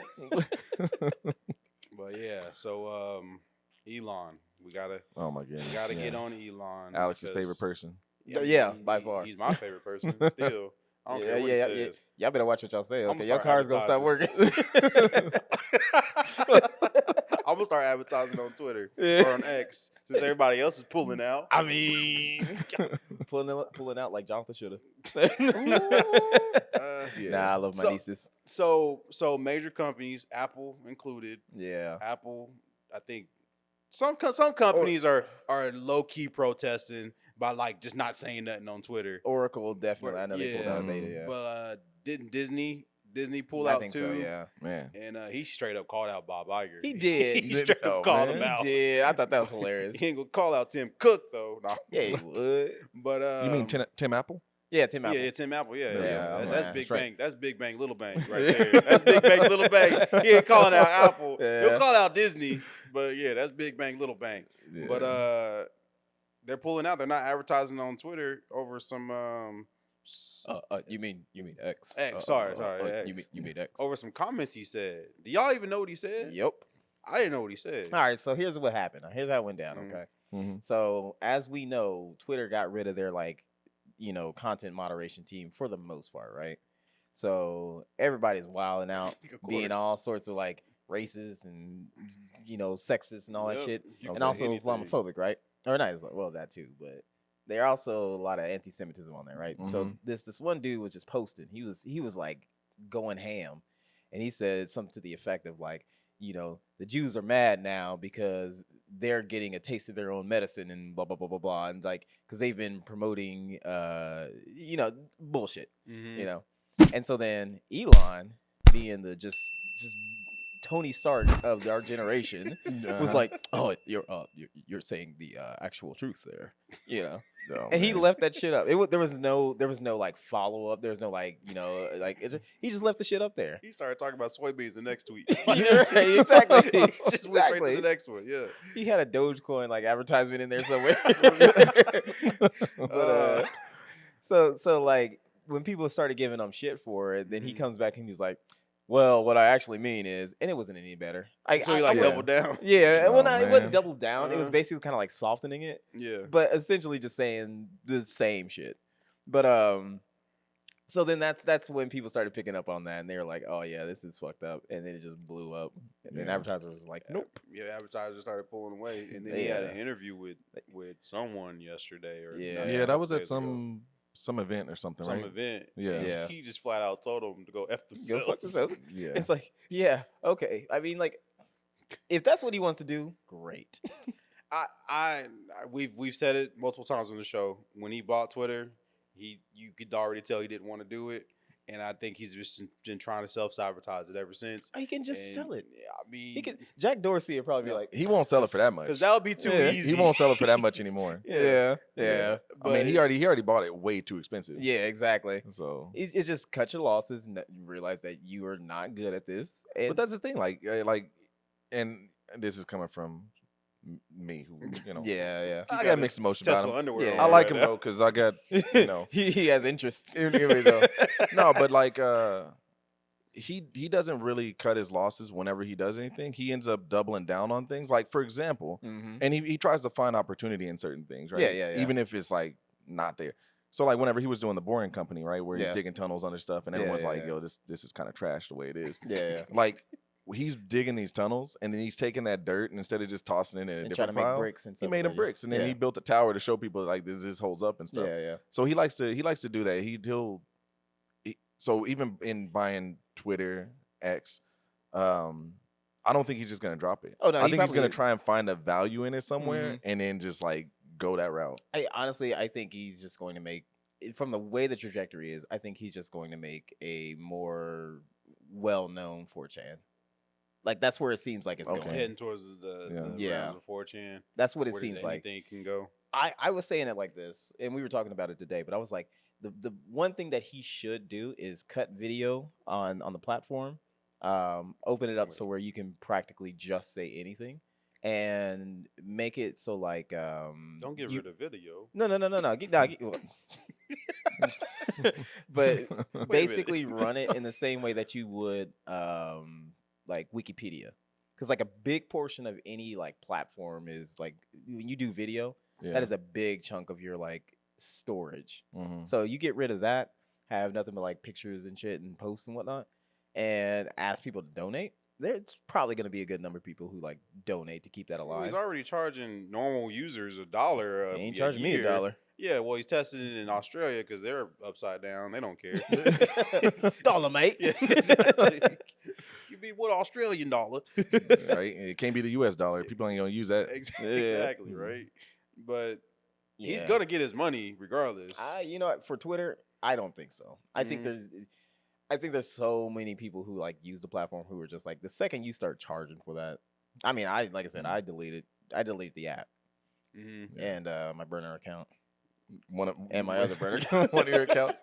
But yeah, so Elon, we Oh my goodness. Gotta yeah. get on Elon. Alex's because- favorite person. Yeah, by far. He's my favorite person still. I don't care what he says. Y'all better watch what y'all say. I'ma Okay, your start car's gonna stop working. I'm gonna start advertising on Twitter Yeah. or on X since everybody else is pulling out. I mean, pulling out like Jonathan should Uh, have. Yeah. Nah, I love my So- nieces. so major companies, Apple included. Yeah. Apple, I think some companies are low key protesting by like just not saying nothing on Twitter. Oracle definitely. But- I know they pulled out of beta. yeah. Yeah. But didn't Disney pull I out think too? so. Yeah. Man. And he straight up called out Bob Iger. He did. he He did? straight Oh, up called man. him out. He did. I thought that was hilarious. He ain't gonna call out Tim Cook though. Nah. Yeah, he would. But You mean Tim Apple? Yeah, Tim Apple. Yeah, Tim Apple. Yeah, Yeah, yeah. I'm That's like, Big that's right. Bang. That's Big Bang, Little Bang right there. That's Big Bang, Little Bang. He ain't calling out Apple. Yeah. He'll call out Disney, but yeah, that's Big Bang, Little Bang. Yeah. But they're pulling out. They're not advertising on Twitter over some You mean X? X, sorry, X. You mean X? over some comments he said. Do y'all even know what he said? Yep. I didn't know what he said. All right, so here's what happened. Here's how it went down. Mhm. Okay. Mhm. So as we know, Twitter got rid of their content moderation team for the most part, right? So everybody's wilding out, Of being course. all sorts of like racist and sexist and all that Yep. shit, You and can also say anything. Islamophobic, right? Or not Islam, well that too, but there are also a lot of anti-Semitism on there, right? So Mhm. this one dude was just posting. He was like going ham, and he said something to the effect of like, the Jews are mad now because they're getting a taste of their own medicine and blah blah blah blah blah, and like because they've been promoting bullshit, Mhm. and so then Elon, being the just Tony Stark of our generation, was Uh-huh. like, "Oh, you're saying the actual truth there," Oh, and he man. left that shit up. There was no like follow up. There was no like he just left the shit up there. He started talking about soybeans the next tweet. Right, exactly. Just went straight to Exactly. the next one. Yeah. He had a Dogecoin like advertisement in there somewhere. But, so like when people started giving him shit for it, then he Mhm. comes back and he's like, "Well, what I actually mean is," and it wasn't any better. So he like yeah. doubled down. Yeah, well, Oh, it man. wasn't doubled down. It was Uh-huh. basically kind of like softening it, Yeah. but essentially just saying the same shit. But so then that's when people started picking up on that, and they were like, "Oh yeah, this is fucked up," and then it just blew up. And then Yeah. advertisers was like, "Nope." Yeah, advertisers started pulling away, and then he had Yeah. an interview with someone yesterday, or Yeah. Yeah, that was at days ago. some event or something, some right? event. Yeah. and Yeah. He just flat out told them to go f Go themselves. fuck yourself. Yeah. It's like, yeah, okay. I mean, like, if that's what he wants to do, great. We've said it multiple times on the show. When he bought Twitter, you could already tell he didn't want to do it, and I think he's just been trying to self-sabotage it ever since. He can just And, sell it. I mean, He could. Jack Dorsey would probably be No. like, He won't sell it for that much. because that would be too Yeah. easy. He won't sell it for that much anymore. yeah. I But mean, he already bought it way too expensive. Yeah, exactly. So, It's just cut your losses and realize that you are not good at this. And but that's the thing. And this is coming from me, who yeah. I got got his mixed emotions about Tesla him. underwear. Yeah. on I like right him now. though, because I got know. he has interests. Anyways, no, but like he doesn't really cut his losses whenever he does anything. He ends up doubling down on things. Like for example, Mhm. and he tries to find opportunity in certain things, right? Yeah. Even if it's like not there. So like whenever he was doing the Boring Company, right, where he's Yeah. digging tunnels under stuff, and Yeah, everyone's yeah, like, yeah. "Yo, this is kind of trash the way it is." Yeah. Like he's digging these tunnels, and then he's taking that dirt, and instead of just tossing it in a And trying to different make pile, bricks and he stuff. made like them bricks, and then yeah. he built a tower to show people like this holds up and stuff. Yeah. So he likes to do that. So even in buying Twitter X, I don't think he's just gonna drop it. Oh, no, I he think he's gonna probably- try and find a value in it somewhere, Mhm. and then just like go that route. I think he's just going to make, from the way the trajectory is, I think he's just going to make a more well-known 4chan. Like that's where it seems like it's Okay. It's going. heading towards the Yeah. realms of 4chan. That's what it where seems like. anything can go. I was saying it like this, and we were talking about it today, but I was like, the one thing that he should do is cut video on the platform, open it up so where you can practically just say anything, and make it so like Don't get rid of video. No. But basically run it in the same way that you would like Wikipedia, because like a big portion of any like platform is like when you do video, Yeah. that is a big chunk of your like storage. Mhm. So you get rid of that, have nothing but like pictures and shit and posts and whatnot, and ask people to donate. There's probably going to be a good number of people who like donate to keep that Well, alive. he's already charging normal users $1. He ain't charging me year. $1. Yeah, well, he's testing it in Australia because they're upside down. They don't care. Dollar, mate. Yeah, exactly. Give me what Australian dollar. Right? It can't be the US dollar. People ain't gonna use that. Exactly, right? But he's Yeah. gonna get his money regardless. You know what? For Twitter, I don't think so. I think there's so many people who like use the platform who are just like the second you start charging for that. I mean, like I said, I deleted the app Mm-hmm. and my burner account And my other burner account. one of your accounts.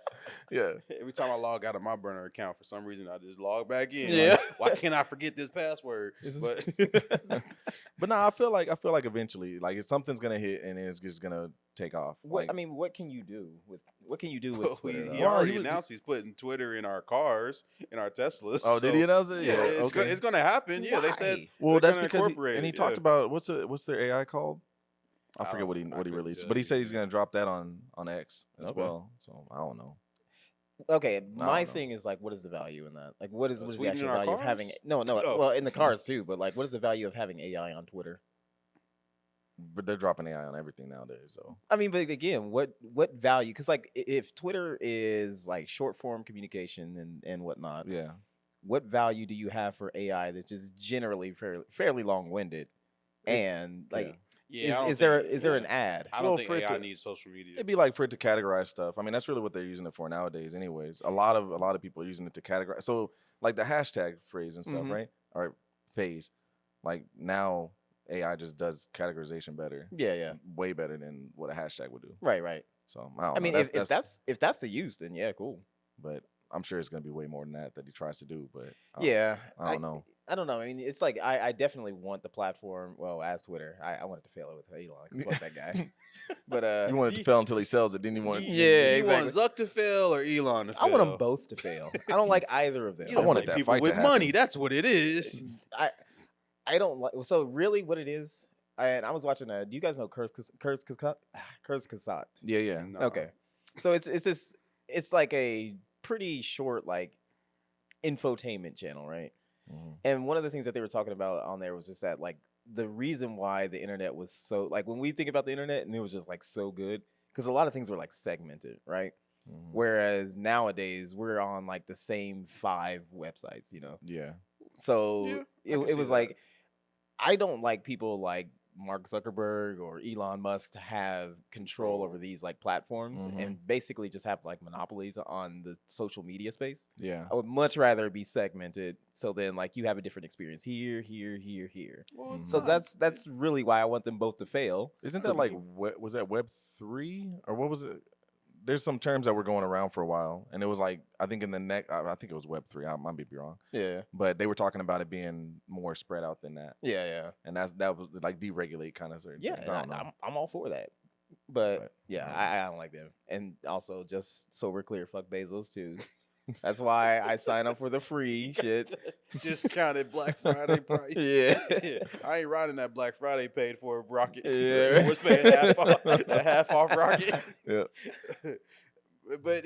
Yeah. Every time I log out of my burner account, for some reason, I just log back in. Yeah. Like, why can't I forget this password? But But no, I feel like eventually, like if something's gonna hit and it's just gonna take off. What Like, I mean, what can you do with he Twitter? though? Well, already he was- announced he's putting Twitter in our cars, in our Teslas. oh, did so- he announce it? Yeah, Yeah. it's gonna happen. Yeah, they said. Why? Well, they're that's gonna because incorporate and he it, talked yeah. about what's their AI called? I I forget don't- what I he couldn't released, tell but he you. said he's gonna drop that on X as Okay. well. So I don't know. Okay, my don't know. thing is like, what is the value in that? Like, what is the Tweeting in actual our value of having? cars? No, Oh. well, in the cars too. But like, what is the value of having AI on Twitter? But they're dropping AI on everything nowadays. So I mean, but again, what value? Because like, if Twitter is like short form communication and whatnot, yeah, what value do you have for AI that's just generally fairly long winded? And like, Yeah, I don't is there think- is there an yeah. ad? I don't Well, think for it AI to- needs social media. it'd be like for it to categorize stuff. I mean, that's really what they're using it for nowadays. Anyways, a lot of people are using it to categorize. So like the hashtag phrase and stuff, Mhm. right? Or phase. Like now AI just does categorization better, Yeah, way better than what a hashtag would do. right. So I don't I mean, know. if that's the use, then yeah, cool. but I'm sure it's gonna be way more than that he tries to do. But Yeah, I don't know. I don't know. I mean, it's like I definitely want the platform. Well, as Twitter, I wanted to fail it with Elon. 'Cause fuck that guy. But You want it to fail until he sells it. Then you want. Yeah, you want exactly. Zuck to fail or Elon to fail? I want them both to fail. I don't like either of them. You I don't wanted like that people fight to with happen. money. That's what it is. I don't like. So really, what it is? And I was watching. Do you guys know Kurz Kasat? Yeah. No. Okay, so it's like a pretty short like infotainment channel, right? Mhm. And one of the things that they were talking about on there was just that like the reason why the internet was so like when we think about the internet and it was just like so good because a lot of things were like segmented, right? Mhm. Whereas nowadays we're on like the same 5 websites, you know. Yeah. So Yeah, I it can see was that. like I don't like people like Mark Zuckerberg or Elon Musk to have control over these like platforms Mhm. and basically just have like monopolies on the social media space. Yeah. I would much rather be segmented so then like you have a different experience here. Well, it's So not. that's really why I want them both to fail. Isn't So that like we- was that Web3 or what was it? There's some terms that were going around for a while, and it was like I think in the next I think it was Web3. I might be wrong, Yeah. but they were talking about it being more spread out than that, Yeah. and that was like deregulate kind of certain Yeah. things. and I don't know. I'm all for that. But But, yeah, yeah. I don't like them. And also just so we're clear, fuck Bezos too. That's why I sign up for the free shit. Discounted Black Friday price. Yeah. I ain't riding that Black Friday paid for rocket. Yeah. Was paying half off rocket. Yeah. But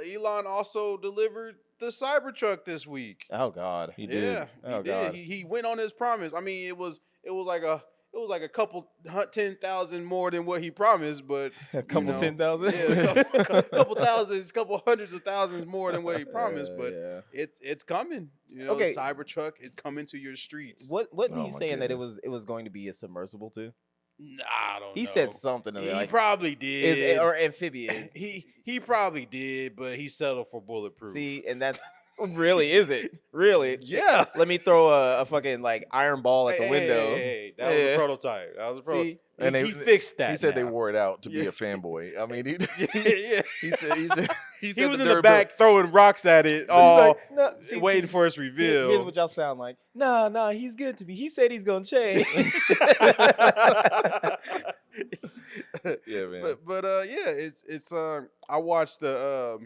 Elon also delivered the Cybertruck this week. Oh God. He did. Yeah, Oh, he did. God. He went on his promise. I mean, it was like a couple 10,000 more than what he promised, but A couple know, 10,000. yeah, a couple thousands, couple hundreds of thousands more than what he promised. But yeah. it's coming. You know, Okay. Cybertruck is coming to your streets. What Oh, he's my saying that goodness. it was going to be a submersible too? Nah, I don't know. He said something to me He like probably did. or amphibious. He probably did, but he settled for bulletproof. See, and that's really is it? Really? yeah. Let me throw a fucking like iron ball at the window. Hey, that was Yeah. a prototype. That was a prototype. See? And he they- fixed that. He said they now. wore it out to be Yeah. a fanboy. I mean, yeah. he said He was in durability- the back throwing rocks at it, He's all like, no, see, waiting for its reveal. Here's what y'all sound like. Nah, he's good to me. He said he's gonna change. Yeah, man. but yeah, it's I watched the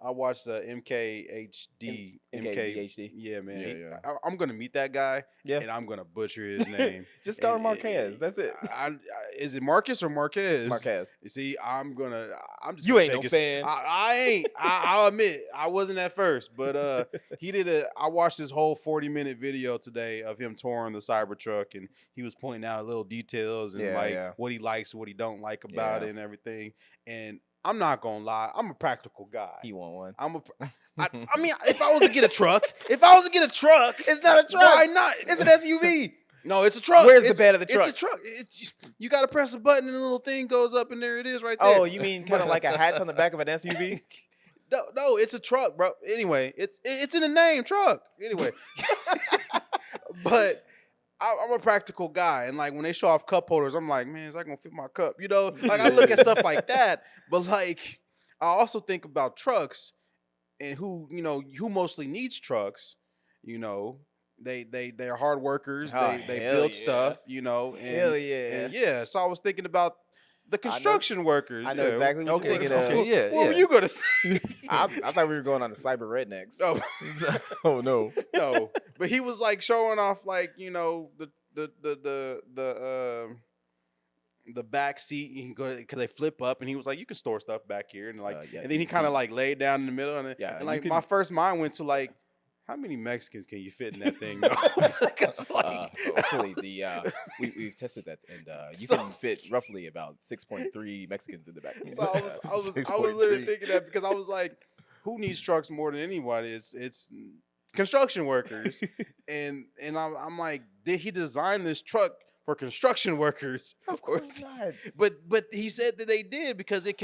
I watched the MKHD. MKBHD. Yeah, man. Yeah. I'm gonna meet that guy, Yeah. and I'm gonna butcher his name. Just call him And Marquez. That's it. Is it Marcus or Marquez? Marquez. You see, I'm just. You gonna ain't shake no his- fan. I ain't. I'll admit, I wasn't at first, but I watched this whole 40-minute video today of him touring the Cybertruck, and he was pointing out little details and Yeah. what he likes, what he don't like about Yeah. it, and everything. And I'm not gonna lie, I'm a practical guy. He want one. I mean, if I was to get a truck, it's not a truck. Why not? It's an SUV. No, it's a truck. Where's the bed of the It's truck? a truck. You got to press a button and the little thing goes up, and there it is right there. Oh, you mean kind of like a hatch on the back of an SUV? No, it's a truck, bro. Anyway, it's in the name, truck. Anyway, but I'm a practical guy, and like when they show off cup holders, I'm like, man, is that gonna fit my cup? You know, like I look at stuff like that, but like I also think about trucks and who mostly needs trucks. You know, they're hard workers. Oh, they hell build yeah. stuff. You know, and, Hell yeah. and yeah. So I was thinking about the construction workers. I know yeah. exactly what you're thinking of. Okay, yeah, What were you gonna say? I thought we were going on the cyber rednecks. No. Oh no. No, but he was like showing off like the back seat because they flip up, and he was like, you can store stuff back here, and like Yeah, and then he kind of like laid down in the middle, and, Yeah, and you like can- my first mind went to like, how many Mexicans can you fit in that thing? though? 'Cause, like, Actually, we've tested that, and you can fit roughly about 6.3 Mexicans in the back. so I was literally thinking that because I was like, who needs trucks more than anybody? It's construction workers, and I'm like, did he design this truck for construction workers? Of course not. But he said that they did because it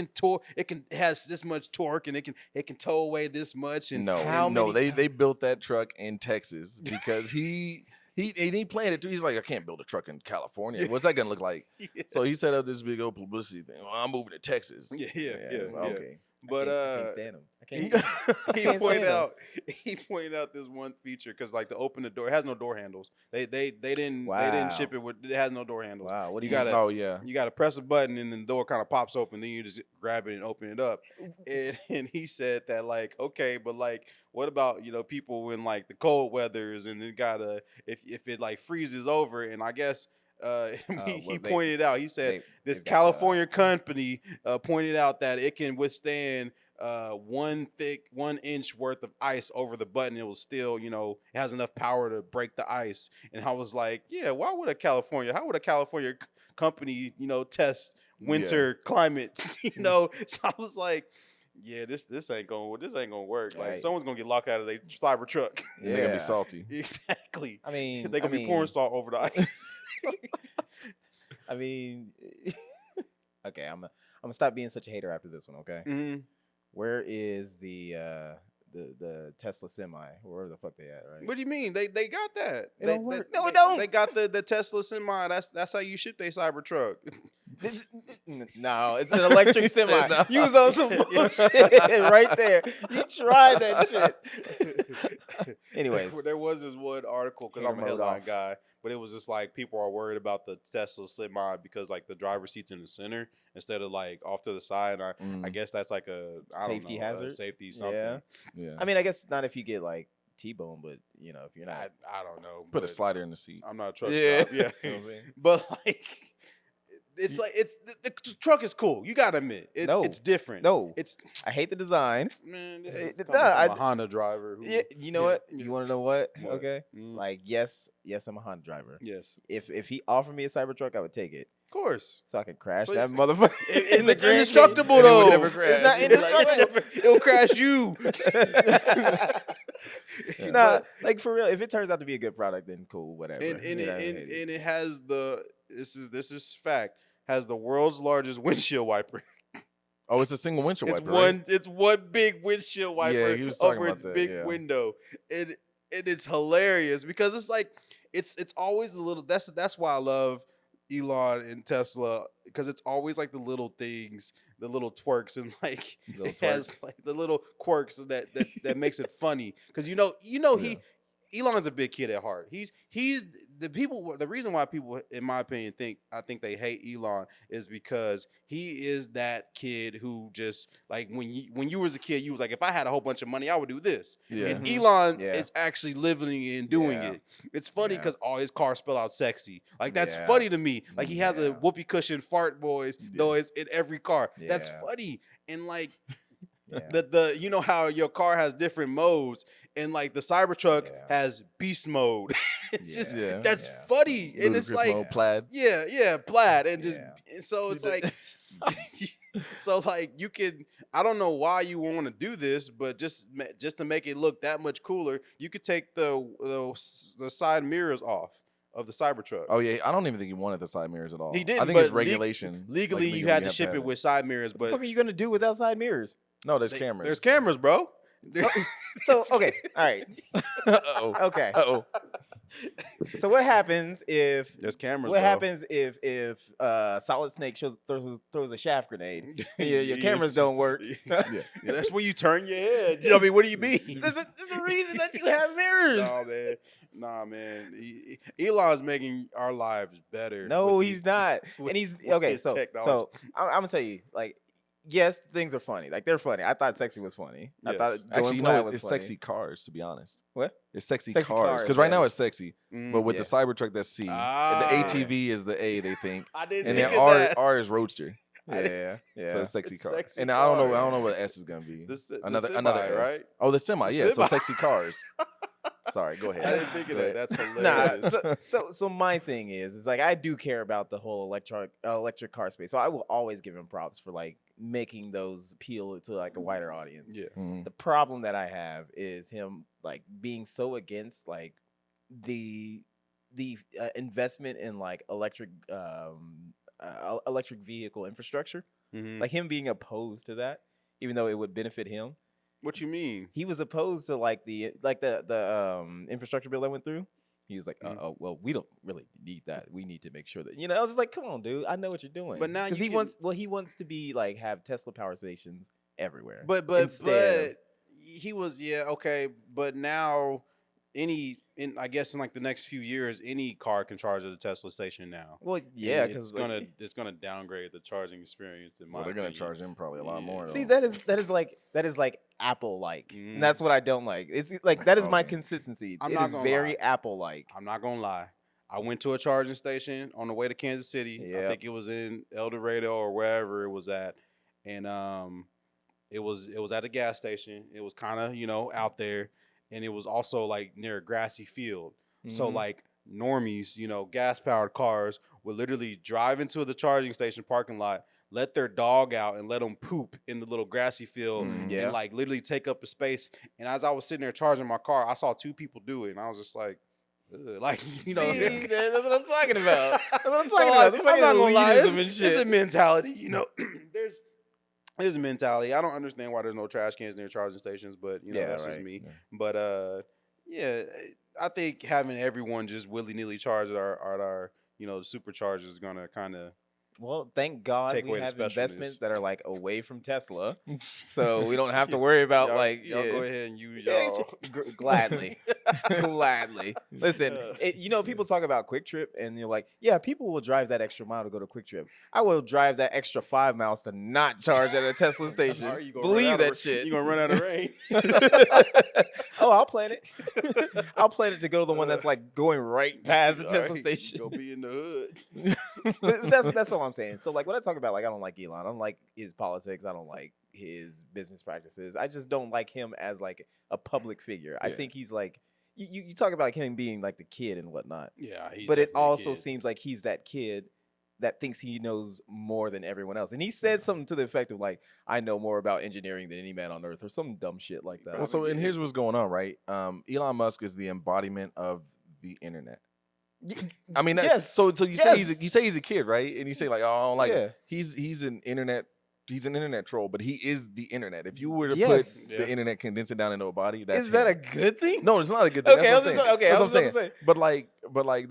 has this much torque, and it can tow away this much, and How No, many they built that truck in Texas because he planned it too. He's like, I can't build a truck in California. What's that gonna look like? So he set up this big old publicity thing. Well, I'm moving to Texas. Yeah. it's like, okay. But I can't stand him. I he, can't. he can't pointed stand out this one feature because like to open the door, it has no door handles. They didn't Wow. ship it with, it has no door handles. Wow. What do You you gotta- Oh yeah. You got to press a button, and then the door kind of pops open. Then you just grab it and open it up. And he said that like, okay, but like, what about people in like the cold weathers, and it gotta if it like freezes over, and I guess he pointed out. He said this they've got, California company pointed out that it can withstand 1 inch worth of ice over the button. It will still, it has enough power to break the ice. And I was like, yeah, how would a California company, test winter climates, So I was like, yeah, this ain't gonna work. Like Right. someone's gonna get locked out of their cyber truck. They're gonna Yeah. be salty. Exactly. I mean, They're gonna be pouring salt over the ice. I mean, okay, I'm gonna stop being such a hater after this one. Okay, Mhm. where is the Tesla semi? Wherever the fuck they at? Right? What do you mean? They got that. It don't work. No, it they- don't. They got the Tesla Semi. That's how you ship their Cybertruck. No, it's an electric He said semi. no. You was on some bullshit right there. You tried that shit. Anyways, there was this one article because I'm a Hammer mode headline off. guy, but it was just like people are worried about the Tesla Semi because like the driver's seat's in the center instead of like off to the side. I guess that's like a Safety hazard? safety something. Yeah. Yeah. I mean, I guess not if you get like T-bone, but if you're I, not, I don't know. Put a but slider in the seat. I'm not a truck Yeah. stop. Yeah. You know what I'm saying? But like, it's like the truck is cool. You gotta admit, No. it's different. no, It's I hate the design. man. This Eh, is nah, coming from I- a Honda driver. Who, Yeah, you know yeah, what? yeah. You want to know what? What? Okay, Mm, like yes, I'm a Honda driver. yes, If he offered me a Cybertruck, I would take it of course. so I can crash But that it's- motherfucker. It, in the it's Grand indestructible And it would though. never It's crash. not It'd be like, indestructible. It'll crash you. Nah, like for real. If it turns out to be a good product, then cool, whatever. and You know, and it has this is fact, has the world's largest windshield wiper. Oh, it's a single windshield It's wiper. one Right? it's one big windshield wiper he was talking over about its that, big yeah. window. And it's hilarious because it's like it's always a little that's why I love Elon and Tesla, because it's always like the little things, the little twerks, and like Little it has twerks. like the little quirks that makes it funny. Because he Elon's a big kid at heart. He's the people. The reason why people, in my opinion, I think they hate Elon is because he is that kid who just like when you was a kid, you was like, if I had a whole bunch of money, I would do this. Yeah. And Mhm. Elon Yeah. is actually living and doing Yeah. it. It's funny Yeah. because all his cars spell out sexy. Like that's Yeah. funny to me. Like he has a Yeah. whoopee cushion fart boys noise in every car. That's Yeah. funny. And like Yeah. the you know how your car has different modes and like the Cybertruck Yeah. has beast mode. It's just Yeah. that's Yeah. funny. And it's Ludicrous like mode, plaid. yeah, plaid and just Yeah. and so it's like so like you can I don't know why you want to do this, but just to make it look that much cooler, you could take the side mirrors off of the Cybertruck. Oh yeah, I don't even think he wanted the side mirrors at all. He I didn't, think it's but regulation. Legally, Like, you had to have ship have it with side mirrors, What the but fuck are you gonna do with outside mirrors? No, there's cameras. There's cameras, bro. So okay, all right, Uh-oh. okay. Uh-oh. So what happens if There's cameras. what bro. happens if Solid Snake throws a shaft grenade? Your cameras don't work. Yeah. Yeah, that's when you turn your head. You know what I mean? What do you mean? There's a reason that you have mirrors. Nah, man. Elon's making our lives better. No, with he's these- not. with- And he's with okay. his So technology. I'm gonna tell you, like, yes, things are funny. Like they're funny. I thought sexy was funny. I thought Yes. going Actually, you plaid know, was it's funny. sexy cars, to be honest. What? It's sexy, Sexy cars. cars, Because right yeah. now it's sexy. but with yeah. the Cybertruck, that's C. And Ah. the ATV is the A, they think. I didn't And think then of R, that. R is Roadster. Yeah, yeah. So it's sexy It's cars. sexy And I don't cars. know what S is gonna be. The Another semi, S. right? Oh, the semi. The Yeah. So semi. sexy cars. Sorry, go ahead. I didn't think of Go that. ahead. That's hilarious. Nah, so my thing is like I do care about the whole electric car space. So I will always give him props for like making those appeal to like a wider audience. Yeah. Mhm. The problem that I have is him like being so against like the investment in like electric vehicle infrastructure. Mhm. Like him being opposed to that, even though it would benefit him. What you mean? He was opposed to like the infrastructure bill that went through. He was like, Mhm. oh well, we don't really need that. We need to make sure that I was just like, come on, dude, I know what you're doing. But now because you he wants to be like have Tesla power stations everywhere. But Instead he was okay. But now I guess in like the next few years, any car can charge at a Tesla station now. well, yeah, And because it's gonna downgrade the charging experience. In my Well, they're gonna opinion. charge them probably a lot Yeah. more. see though. that is like Apple like, Mm. and that's what I don't like. It's like that is my Okay. consistency. I'm It not is gonna very lie. Apple like. I'm not gonna lie. I went to a charging station on the way to Kansas City. I Yep. think it was in El Dorado or wherever it was at, and it was at a gas station. It was kind of out there, and it was also like near a grassy field. So Mhm. like normies, gas powered cars would literally drive into the charging station parking lot, let their dog out, and let them poop in the little grassy field, Yeah. and like literally take up a space. And as I was sitting there charging my car, I saw two people do it, and I was just like, ugh. Like See, that's what I'm talking about. That's what I'm So, talking like, about. The I'm fucking not gonna lie, elitism and it's shit. a mentality, there's a mentality. I don't understand why there's no trash cans near charging stations, but Yeah, that's just right. me. Yeah. But yeah, I think having everyone just willy nilly charge at our superchargers is gonna kind of Well, thank God Take we away the have specialness. investments that are like away from Tesla, so we don't have to worry about y'all, like y'all yeah. go ahead and use Yeah, y'all. gladly, gladly. Listen, people talk about Quick Trip, and you're like, yeah, people will drive that extra mile to go to Quick Trip. I will drive that extra 5 miles to not charge at a Tesla station. Are you gonna Believe run out that of, shit. You gonna run out of range? Oh, I'll plan it. I'll plan it to go to the one that's like going right past the Tesla Alright, station. Go be in the hood. That's all I'm saying. So like when I talk about like I don't like Elon, I don't like his politics, I don't like his business practices. I just don't like him as like a public figure. I Yeah. think he's like you talk about him being like the kid and whatnot. Yeah, he's But it definitely a also kid. seems like he's that kid that thinks he knows more than everyone else. And he said something to the effect of like, I know more about engineering than any man on earth or some dumb shit like that. Well, so and here's what's going on, right? Elon Musk is the embodiment of the internet. I mean, yes. So you Yes. say he's a kid, right? And you say like, oh, I don't like Yeah. it. He's an internet troll, but he is the internet. If you were to Yes. put the internet, condense it down into a body, that's Is that him. a good thing? No, it's not a good thing. Okay, That's I what was I'm just saying. okay. That's I what was I'm about to saying. say. But like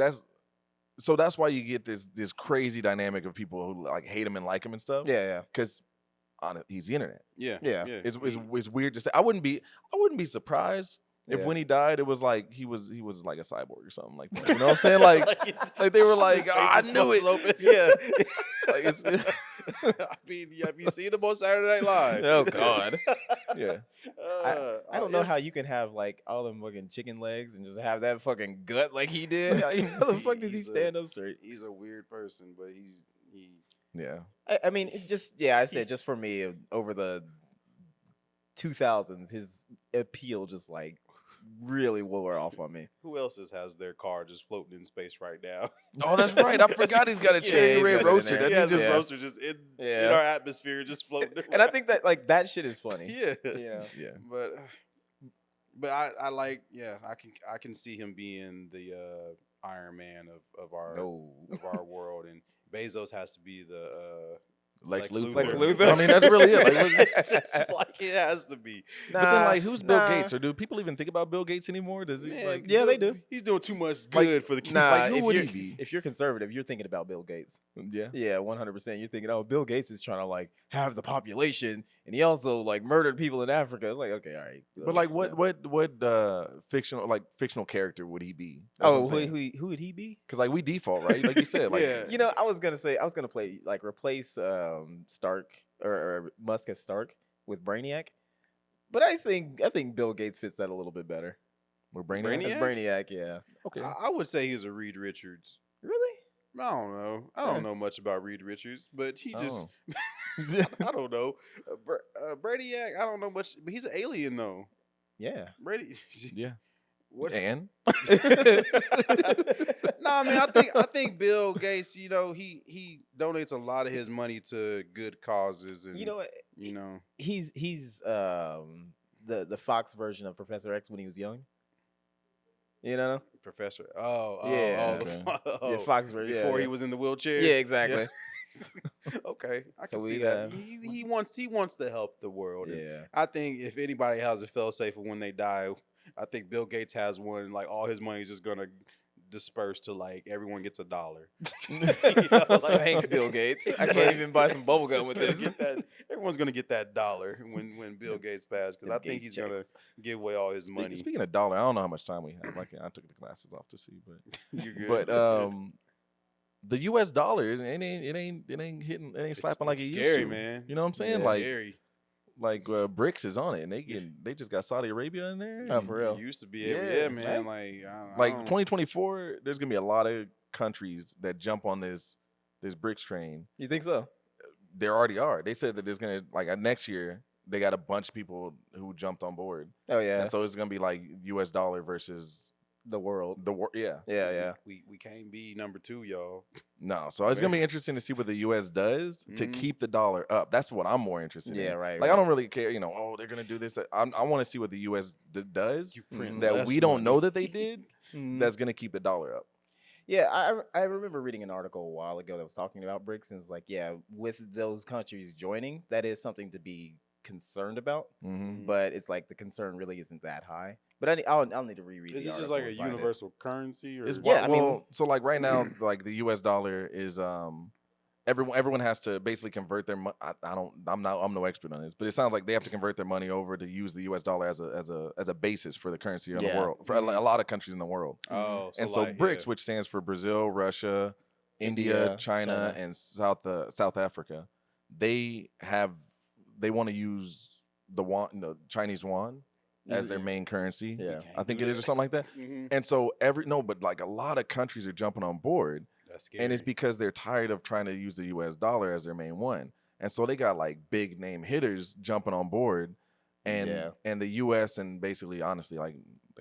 that's why you get this crazy dynamic of people who like hate him and like him and stuff. Yeah, Because he's the internet. Yeah, Yeah. It's weird to say. I wouldn't be surprised If Yeah. when he died, it was like he was like a cyborg or something like that. You know what I'm saying? Like, like they were like, his "Oh, face I is knew it." open. Yeah. Like it's I mean, have you seen him on Saturday Night Live? Oh God. yeah. I don't know how you can have like all them fucking chicken legs and just have that fucking gut like he did. Like, how the fuck does he He's a- stand up straight? He's a weird person, but he. Yeah. I mean, it just I said just for me over the 2000s, his appeal just like really wore off on me. Who else has their car just floating in space right now? Oh, that's right. I forgot he's got a cherry he's red got it in roaster. there. That He he has his just Yeah. roaster just in Yeah. our atmosphere, just floating. And I think that like that shit is funny. yeah, You know? yeah. but I like I can see him being the Iron Man of our No. of our world, and Bezos has to be the Lex Lex Luthor. Lex Luthor. I mean, that's really it. Like, what- it's just like it has to be. but then, like, who's Bill nah. Gates? Or do people even think about Bill Gates anymore? Does he? Man, Like, yeah, they do. He's doing too much Like, good for the community. Nah, Like, who if would you're, he be? if you're conservative, you're thinking about Bill Gates. yeah. Yeah, 100%. You're thinking, oh, Bill Gates is trying to like have the population, and he also like murdered people in Africa. It's like, okay, all right. But like, yeah. what fictional character would he be? That's what Oh, I'm saying. who would he be? Because like we default, right? Like you said, like Yeah. You know, I was gonna play like replace Stark or Musk as Stark with Brainiac, but I think Bill Gates fits that a little bit better. we're Brainiac. Brainiac? As Brainiac, yeah. Okay. I would say he's a Reed Richards. Really? I don't know. I Huh. don't know much about Reed Richards, but he just Oh. I don't know. Brainiac, I don't know much, but he's an alien though. Yeah. Brady. yeah. What? And No, I mean, I think Bill Gates, you know, he donates a lot of his money to good causes, and You know what? you know, He's the Fox version of Professor X when he was young. You know? Professor. Yeah. Okay. Yeah, Fox version. before yeah, he was in the wheelchair. Yeah, exactly. Okay, I So can see we, that. He wants to help the world. and Yeah. I think if anybody has a fail safe for when they die, I think Bill Gates has one. Like all his money is just gonna disperse to like everyone gets $1. You know, like- Thanks, Bill Gates. I can't even buy some bubble It's gum just with gonna this. get that- everyone's gonna get that $1 when Bill Gates passed because Them I think Gates he's gonna checks. give away all his money. speaking of dollar, I don't know how much time we have. I took the glasses off to see, but You're good. but the U.S. dollar it ain't hitting, it ain't slapping like it it's used scary, to. man. You know what I'm saying? It's Like scary. BRICS is on it, and they just got Saudi Arabia in there. Oh, and, for real. It used to be, Yeah, yeah, man. right? Like, I don't- 2024, there's gonna be a lot of countries that jump on this BRICS train. You think so? There already are. They said that there's gonna next year they got a bunch of people who jumped on board, Oh yeah. and so it's gonna be like U.S. dollar versus The world. the world. Yeah, Yeah. we can't be number 2, y'all. no. So it's gonna be interesting to see what the U.S. does to Mhm. keep the dollar up. That's what I'm more interested in. Yeah, right. Like I don't really care. Oh, they're gonna do this. I want to see what the U.S. Does You print that less we don't know money. that they did. Mhm. That's gonna keep the dollar up. Yeah, I remember reading an article a while ago that was talking about BRICS, and it's like, yeah, with those countries joining, that is something to be concerned about. Mm-hmm. But it's like the concern really isn't that high. But I'll need to reread. Is the it just article like a and find it. universal currency? Or It's Yeah, I mean- well, so like right now, like the U.S. dollar is everyone has to basically convert their money. I'm no expert on this, but it sounds like they have to convert their money over to use the U.S. dollar as a basis for the currency in the Yeah. world for a lot of countries in the world. Oh, And so like, BRICS, yeah. which stands for Brazil, Russia, India, India, China, China. and South Africa, they want to use the Chinese yuan as their main currency. Yeah. I think it is or something like that. Mhm. And so but like a lot of countries are jumping on board, That's scary. and it's because they're tired of trying to use the U.S. dollar as their main one. And so they got like big name hitters jumping on board, and Yeah. and the U.S. and basically honestly like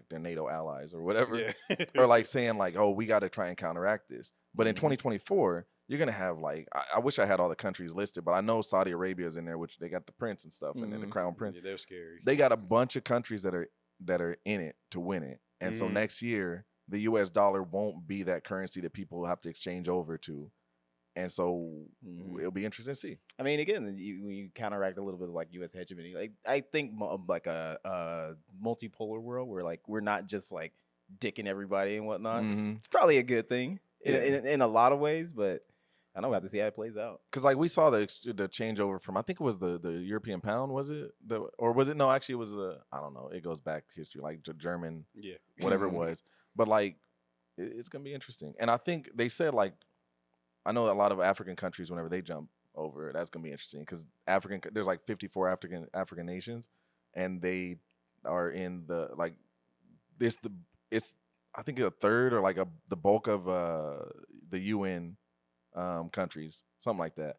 their NATO allies or whatever yeah. are like saying like, oh, we got to try and counteract this. But in Mhm. 2024, you're gonna have like I wish I had all the countries listed, but I know Saudi Arabia is in there, which they got the prince and stuff, and then the Mhm. crown prince. Yeah, they're scary. They got a bunch of countries that are in it to win it. And so Mhm. next year, the US dollar won't be that currency that people have to exchange over to. And so Mhm. it'll be interesting to see. I mean, again, you counteract a little bit of like U.S. hegemony. Like I think like a multipolar world where like we're not just like dicking everybody and whatnot. Mhm. It's probably a good thing Yeah. in a lot of ways, but I know. We have to see how it plays out. Because like we saw the changeover from, I think it was the European pound, was it? Or was it? No, actually it was I don't know. It goes back history, like the German, Yeah. whatever it was. But like it's gonna be interesting. And I think they said, like, I know a lot of African countries, whenever they jump over, that's gonna be interesting because there's like 54 African nations, and they are in the like it's I think a third or like the bulk of the UN countries, something like that.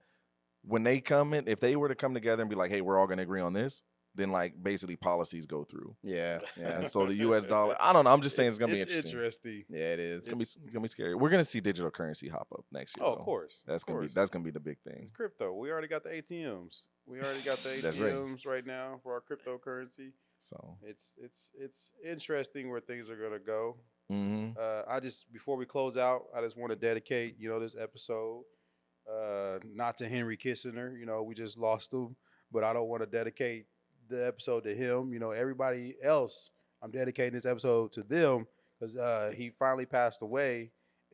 When they come in, if they were to come together and be like, hey, we're all going to agree on this, then like basically policies go through. Yeah, yeah. And so the US dollar, I don't know. I'm just saying it's going to be interesting. Interesting. Yeah, it is. It's gonna be scary. We're gonna see digital currency hop up next year. Oh, though. of course. That's of course. gonna be the big thing. It's crypto. We already got the ATMs. We already got the That's right. ATMs right now for our cryptocurrency. So It's interesting where things are gonna go. mhm. I just, before we close out, I just want to dedicate, this episode, not to Henry Kissinger. We just lost him, but I don't want to dedicate the episode to him. Everybody else, I'm dedicating this episode to them because he finally passed away,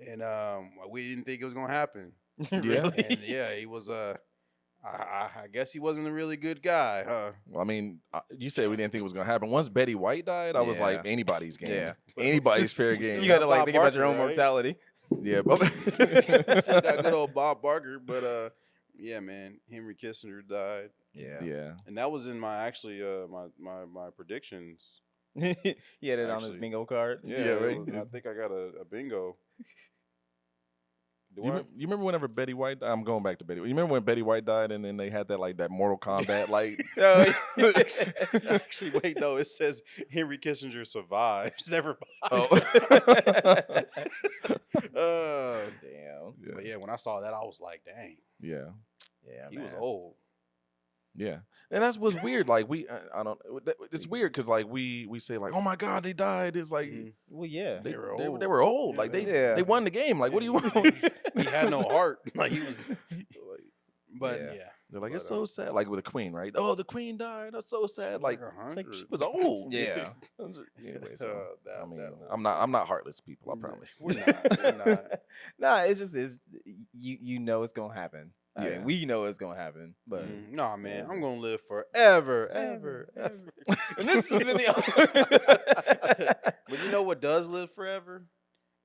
and we didn't think it was gonna happen. Yeah. And yeah, he was I guess he wasn't a really good guy, huh? Well, I mean, you said we didn't think it was gonna happen. Once Betty White died, I was Yeah. like, anybody's game. Yeah. Anybody's fair game. You gotta like Bob think about your own Barker, right? mortality. Yeah, but Still got good old Bob Barker, but yeah, man, Henry Kissinger died. Yeah. yeah. And that was in my my predictions. He had it on his Actually. bingo card. Yeah, Yeah, right. I think I got a bingo. Do You, I? you remember whenever Betty White? I'm going back to Betty. You remember when Betty White died, and then they had that Mortal Kombat Oh, Actually, wait, no. It says Henry Kissinger survives. Never mind. Oh. Damn. But yeah, when I saw that, I was like, dang, yeah, Yeah, he man. was old. yeah. And that's what's weird. Like I don't. It's weird because like we say like, oh my God, they died. It's like Mhm. Well, yeah. they, They were they, old. they were old. Yeah, Like Yeah. they won the game. Like what do you want? He had no heart. Like he was. But Yeah. yeah, They're like, it's But, so sad. Like with the Queen, right? Oh, the Queen died. That's so sad. Like, like she was old. Yeah. Anyway, so That- I mean, that old. I'm not heartless, people. I promise. We're not. We're not. Nah, it's just you know it's gonna happen. I Yeah. mean, we know it's gonna happen, but Nah, man, I'm gonna live forever, ever. And this is But you know what does live forever?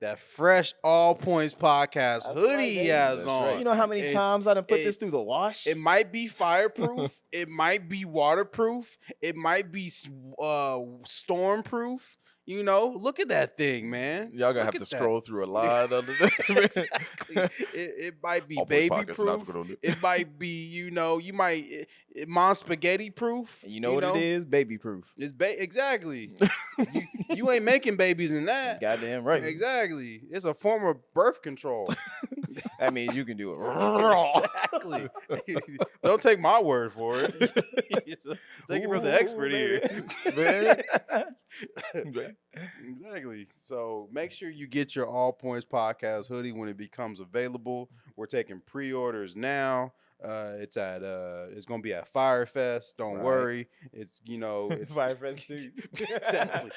That fresh All Points podcast That's hoodie right, he baby. has That's on. right. you know how many It's- times I done put it- this through the wash? It might be fireproof. It might be waterproof. It might be stormproof. Look at that thing, man. Y'all gonna Look have to at that. scroll through a lot of the Exactly. It might be All Points baby Podcast, not proof. good on it. It might be, you might mom spaghetti proof. And you know what it is? Baby proof. It's exactly. you ain't making babies in that. Goddamn right. Exactly. It's a form of birth control. That means you can do it. Exactly. Don't take my word for it. Take it from the expert here. Man. Exactly. So make sure you get your All Points Podcast hoodie when it becomes available. We're taking pre-orders now. It's gonna be at Firefest. Don't Right. worry. It's it's Firefest too. exactly.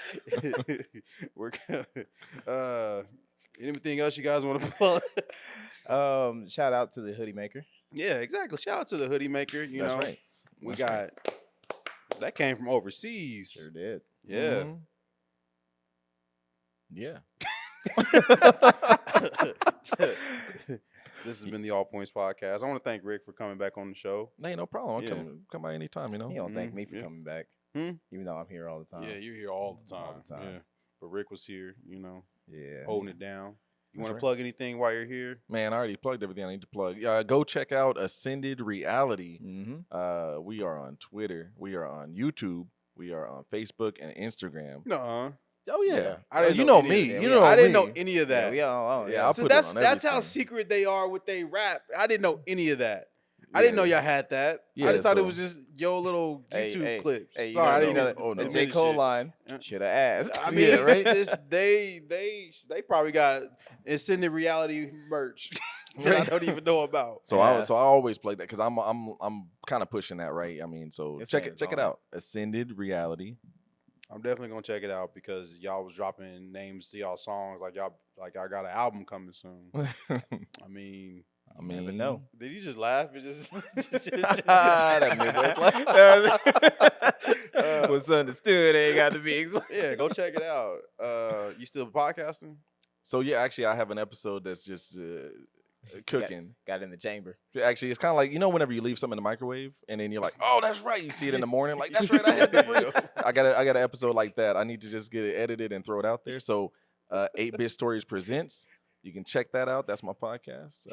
We're gonna, anything else you guys want to plug? Shout out to the hoodie maker. Yeah, exactly. Shout out to the hoodie maker. That's right. We That's got right. that came from overseas. Sure did. Yeah. Mhm. Yeah. This has been the All Points Podcast. I want to thank Rick for coming back on the show. Ain't no problem. I'll Yeah. come by anytime, you know. He don't thank me for yeah. coming back. Hmm? Even though I'm here all the time. Yeah, you're here all the time. All the time. Yeah. But Rick was here, Yeah. holding it down. You That's want right. to plug anything while you're here? Man, I already plugged everything I need to plug. Go check out Ascended Reality. Mm-hmm. We are on Twitter. We are on YouTube. We are on Facebook and Instagram. No, Oh yeah, I didn't you know know any of me. that. You Yeah, know I didn't me. know any of Yeah, that. we all. Yeah, I'll So put it that's on that's how everything. secret they are with they rap. I didn't know any of that. I didn't know Yeah. y'all had that. I Yeah, just thought it so- was just your little YouTube clip. Hey, you Sorry, I didn't know- know. oh, no. the admit J. the Cole shit. line. Yeah. Should have asked. I mean, Yeah, right? They probably got Ascended Reality merch that I don't even know about. So Yeah. I always play that because I'm kind of pushing that, right? I mean, so This check man's it on it. out. Ascended Reality. I'm definitely gonna check it out because y'all was dropping names to y'all songs like y'all got an album coming soon. I mean, I You never mean, know. Did you just laugh? It just, That Midwest laugh. What's understood ain't got to be explained. Yeah, go check it out. You still podcasting? So yeah, actually, I have an episode that's just cooking. Got in the chamber. Actually, it's kind of like, you know, whenever you leave something in the microwave and then you're like, oh, that's right. You see it in the morning, like, that's right. I had that right. I got an episode like that. I need to just get it edited and throw it out there. So 8-Bit Stories presents. You can check that out. That's my podcast.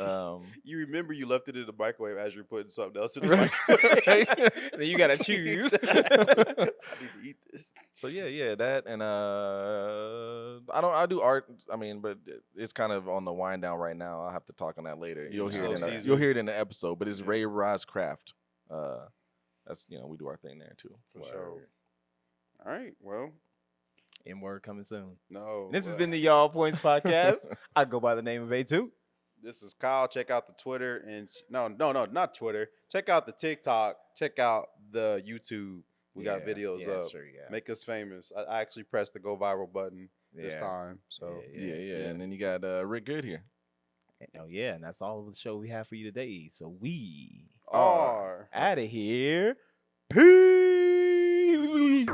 You remember you left it in the microwave as you're putting something else in the microwave. Then you gotta choose. I need to eat this. So yeah, that and I do art. I mean, but it's kind of on the wind down right now. I'll have to talk on that later. You'll hear it. You'll hear it in the episode. But it's Ray Roz Craft. That's we do our thing there too. For sure. All right. Well, N-word coming soon. no. This has been the Y'all Points podcast. I go by the name of A2. This is Kyle. Check out the Twitter and no, not Twitter. Check out the TikTok. Check out the YouTube. We got videos up. Sure, yeah. Make us famous. I actually pressed the go viral button this time. So Yeah. And then you got Rick Good here. Oh yeah, and that's all of the show we have for you today. So we are out of here. Peace.